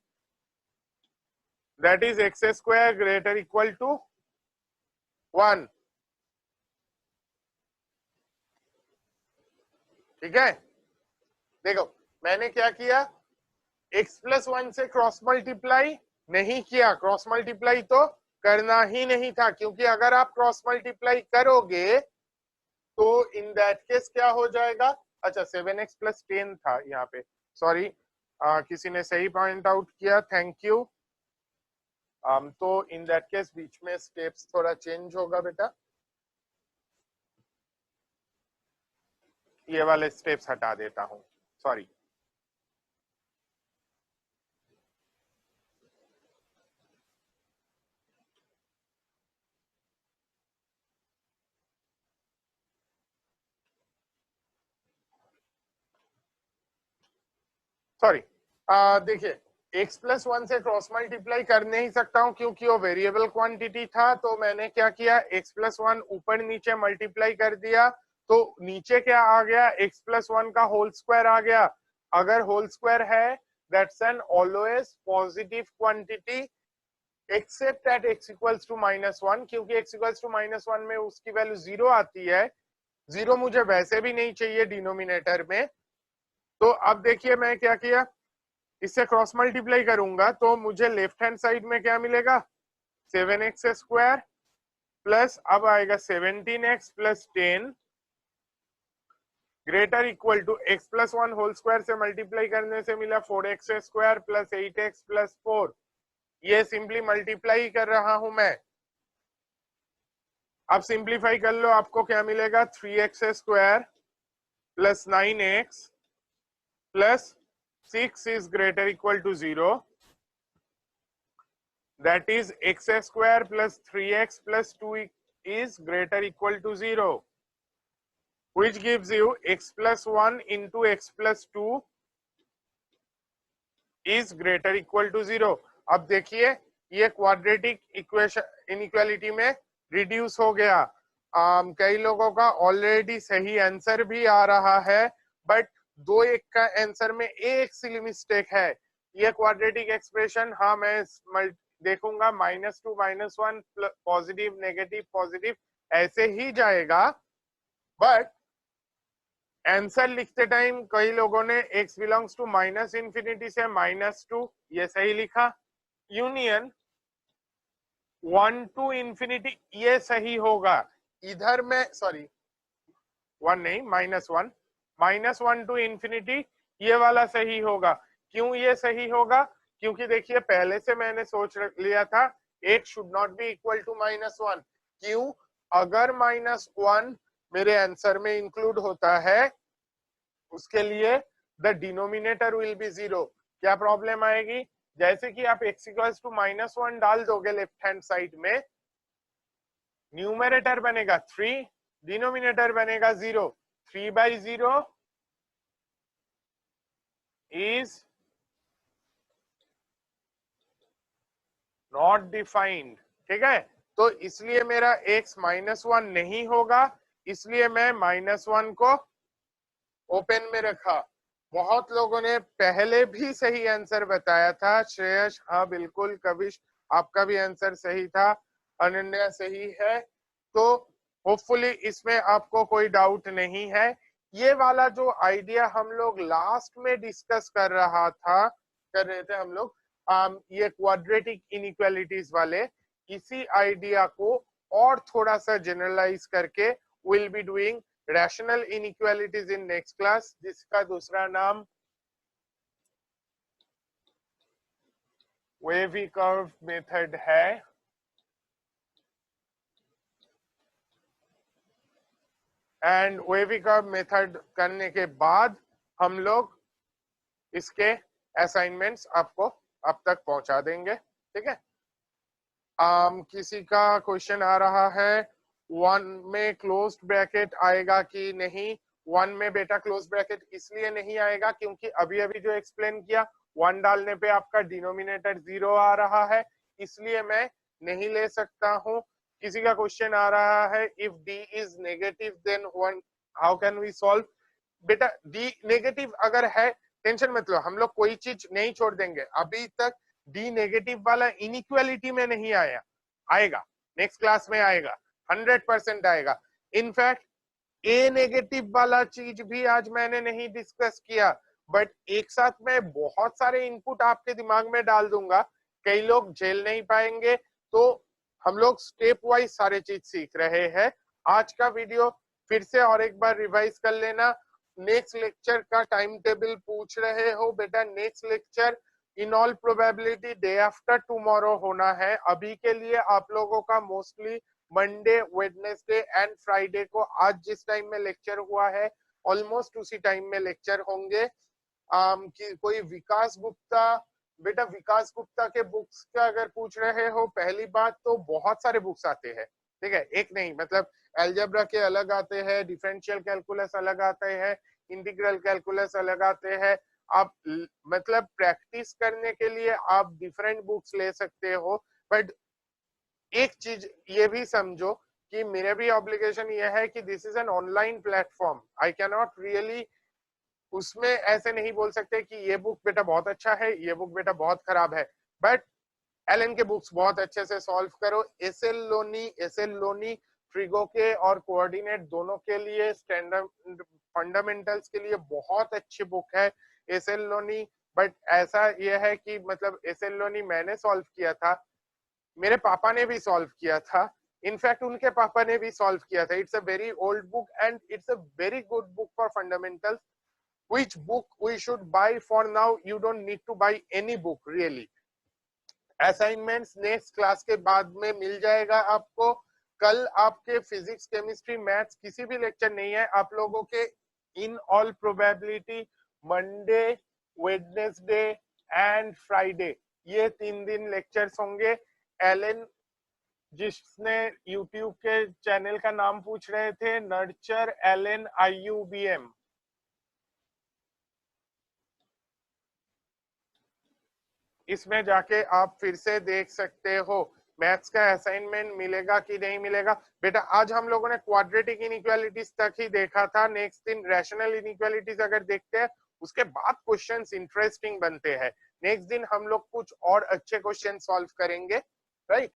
that is x square greater equal to 1। ठीक है, देखो मैंने क्या किया, x प्लस 1 से क्रॉस मल्टीप्लाई नहीं किया, क्रॉस मल्टीप्लाई तो करना ही नहीं था, क्योंकि अगर आप क्रॉस मल्टीप्लाई करोगे तो इन दैट केस क्या हो जाएगा, अच्छा 7x प्लस 10 था यहाँ पे, सॉरी किसी ने सही पॉइंट आउट किया, थैंक यू। तो इन दैट केस बीच में स्टेप्स थोड़ा चेंज होगा बेटा, ये वाले स्टेप्स हटा देता हूं, सॉरी। सॉरी, देखिए x प्लस 1 से क्रॉस मल्टीप्लाई कर नहीं सकता हूं क्योंकि वो वेरिएबल क्वांटिटी था, तो मैंने क्या किया, x प्लस 1 ऊपर नीचे मल्टीप्लाई कर दिया, तो नीचे क्या आ गया, x प्लस 1 का होल स्क्वायर आ गया। अगर होल स्क्वायर है that's an always positive quantity except at x equals to -1, क्योंकि x इक्वल्स टू -1 में उसकी वैल्यू 0 आती है, 0 मुझे वैसे भी नहीं चाहिए डिनोमिनेटर में। तो अब देखिए मैं क्या किया, इससे क्रॉस मल्टीप्लाई करूंगा तो मुझे लेफ्ट हैंड साइड में क्या मिलेगा, 7x स्क्वायर प्लस अब आएगा 17x plus 10 greater equal to x plus 1 whole square से मल्टीप्लाई करने से मिला 4x square plus 8x plus 4। ये सिंपली मल्टीप्लाई कर रहा हूं मैं, अब सिंप्लीफाई कर लो, आपको क्या मिलेगा, 3x square plus 9x plus 6 is greater equal to 0, that is x square plus 3x plus 2 is greater equal to 0, which gives you x plus 1 into x plus 2 is greater equal to 0। अब देखिए ये quadratic equation inequality में reduce हो गया। कई लोगों का already सही आंसर भी आ रहा है, बट 2-1 का आंसर में एक सिली मिस्टेक है। ये क्वाड्रेटिक एक्सप्रेशन, हाँ मैं देखूंगा -2 -1 पॉजिटिव नेगेटिव पॉजिटिव ऐसे ही जाएगा, बट आंसर लिखते टाइम कई लोगों ने x बिलोंग्स टू -∞ से -2 ये सही लिखा, यूनियन 1 to ∞ ये सही होगा। इधर में सॉरी 1 नहीं -1 to ∞ ये वाला सही होगा। क्यों ये सही होगा, क्योंकि देखिए पहले से मैंने सोच लिया था x should not be equal to -1। क्यों, अगर -1 मेरे आंसर में इंक्लूड होता है उसके लिए द डिनोमिनेटर विल बी 0। क्या प्रॉब्लम आएगी, जैसे कि आप x इक्वल्स टू -1 डाल दोगे लेफ्ट हैंड साइड में, न्यूमरेटर बनेगा 3, डिनोमिनेटर बनेगा 0, 3/0 is not defined। ठीक है, तो इसलिए मेरा x -1 नहीं होगा, इसलिए मैं -1 को ओपन में रखा। बहुत लोगों ने पहले भी सही आंसर बताया था, श्रेयस हाँ बिल्कुल, कविश आपका भी आंसर सही था, अनन्या सही है, तो होपफुली इसमें आपको कोई डाउट नहीं है। ये वाला जो आइडिया हम लोग लास्ट में डिस्कस कर रहे थे हम लोग, ये क्वाड्रेटिक इनइक्वालिटीज वाले, इसी आइडिया को और थोड़ा सा जनरलाइज करके will be doing rational inequalities in next class, जिसका दूसरा नाम वेवी कर्व मेथड है। एंड वेवी कर्व मेथड करने के बाद हम लोग इसके असाइनमेंट्स आपको अब तक पहुंचा देंगे। ठीक है, किसी का क्वेश्चन आ रहा है 1 में क्लोज्ड ब्रैकेट आएगा कि नहीं। 1 में बेटा क्लोज ब्रैकेट इसलिए नहीं आएगा क्योंकि अभी अभी जो एक्सप्लेन किया 1 डालने पे आपका डिनोमिनेटर 0 आ रहा है, इसलिए मैं नहीं ले सकता हूं। किसी का क्वेश्चन आ रहा है if d is negative then 1 how can we solve. बेटा d नेगेटिव अगर है टेंशन मत लो, हम लोग कोई चीज नहीं छोड़ देंगे। अभी तक d नेगेटिव वाला इनइक्वालिटी में नहीं आया, आएगा नेक्स्ट क्लास में आएगा, 100% आएगा। इनफैक्ट ए नेगेटिव वाला चीज भी आज मैंने नहीं डिस्कस किया, बट एक साथ में बहुत सारे इनपुट आपके दिमाग में डाल दूंगा, कई लोग झेल नहीं पाएंगे, तो हम लोग स्टेप वाइज सारे चीज सीख रहे हैं। आज का वीडियो फिर से और एक बार रिवाइज कर लेना। नेक्स्ट लेक्चर का टाइम टेबल पूछ रहे हो, बेटा next lecture in all probability day after tomorrow होना है। अभी के लिए आप लोगों का mostly Monday, Wednesday and Friday को आज जिस टाइम में लेक्चर हुआ है ऑलमोस्ट उसी टाइम में लेक्चर होंगे। कि कोई विकास गुप्ता, बेटा विकास गुप्ता के बुक्स का अगर पूछ रहे हो, पहली बात तो बहुत सारे बुक्स आते हैं, ठीक है, एक नहीं, मतलब एल्जेब्रा के अलग आते हैं, डिफरेंशियल कैलकुलस अलग आते हैं, इंटीग्रल कैलकुलस अलग आते हैं। आप मतलब प्रैक्टिस करने के लिए आप डिफरेंट बुक्स ले सकते हो, बट एक चीज ये भी समझो कि मेरा भी ऑब्लिगेशन ये है कि this is an online platform, I can not really उसमें ऐसे नहीं बोल सकते कि ये बुक बेटा बहुत अच्छा है, ये बुक बेटा बहुत खराब है। बट एलन के बुक्स बहुत अच्छे से सॉल्व करो। एसएल लोनी फ्रिगो के और कोऑर्डिनेट दोनों के लिए, स्टैंडर्ड फंडामेंटल्स के लिए बहुत अच्छी बुक है एसएल लोनी। बट ऐसा ये है कि मतलब एसएल लोनी मैंने सॉल्व किया था, मेरे पापा ने भी सॉल्व किया था, इनफैक्ट उनके पापा ने भी सॉल्व किया था। It's a very old book and it's a very good book for fundamentals. Which book we should buy for now? You don't need to buy any book really. Assignments next class के बाद में मिल जाएगा आपको। कल आपके physics, chemistry, maths किसी भी lecture नहीं है आप लोगों के। In all probability Monday, Wednesday and Friday, ये 3 दिन लेक्चर्स होंगे। एलन जिसने यूट्यूब के चैनल का नाम पूछ रहे थे, नर्चर एलन IUBM, इसमें जाके आप फिर से देख सकते हो मैथ्स का असाइनमेंट मिलेगा कि नहीं मिलेगा। बेटा आज हम लोगों ने क्वाड्रेटिक इनइक्वालिटीज तक ही देखा था, नेक्स्ट दिन रैशनल इनइक्वालिटीज अगर देखते हैं उसके बाद क्वेश्चंस इंटरेस्टिंग बनते हैं। नेक्स्ट दिन हम लोग कुछ और अच्छे क्वेश्चन सॉल्व करेंगे, राइट।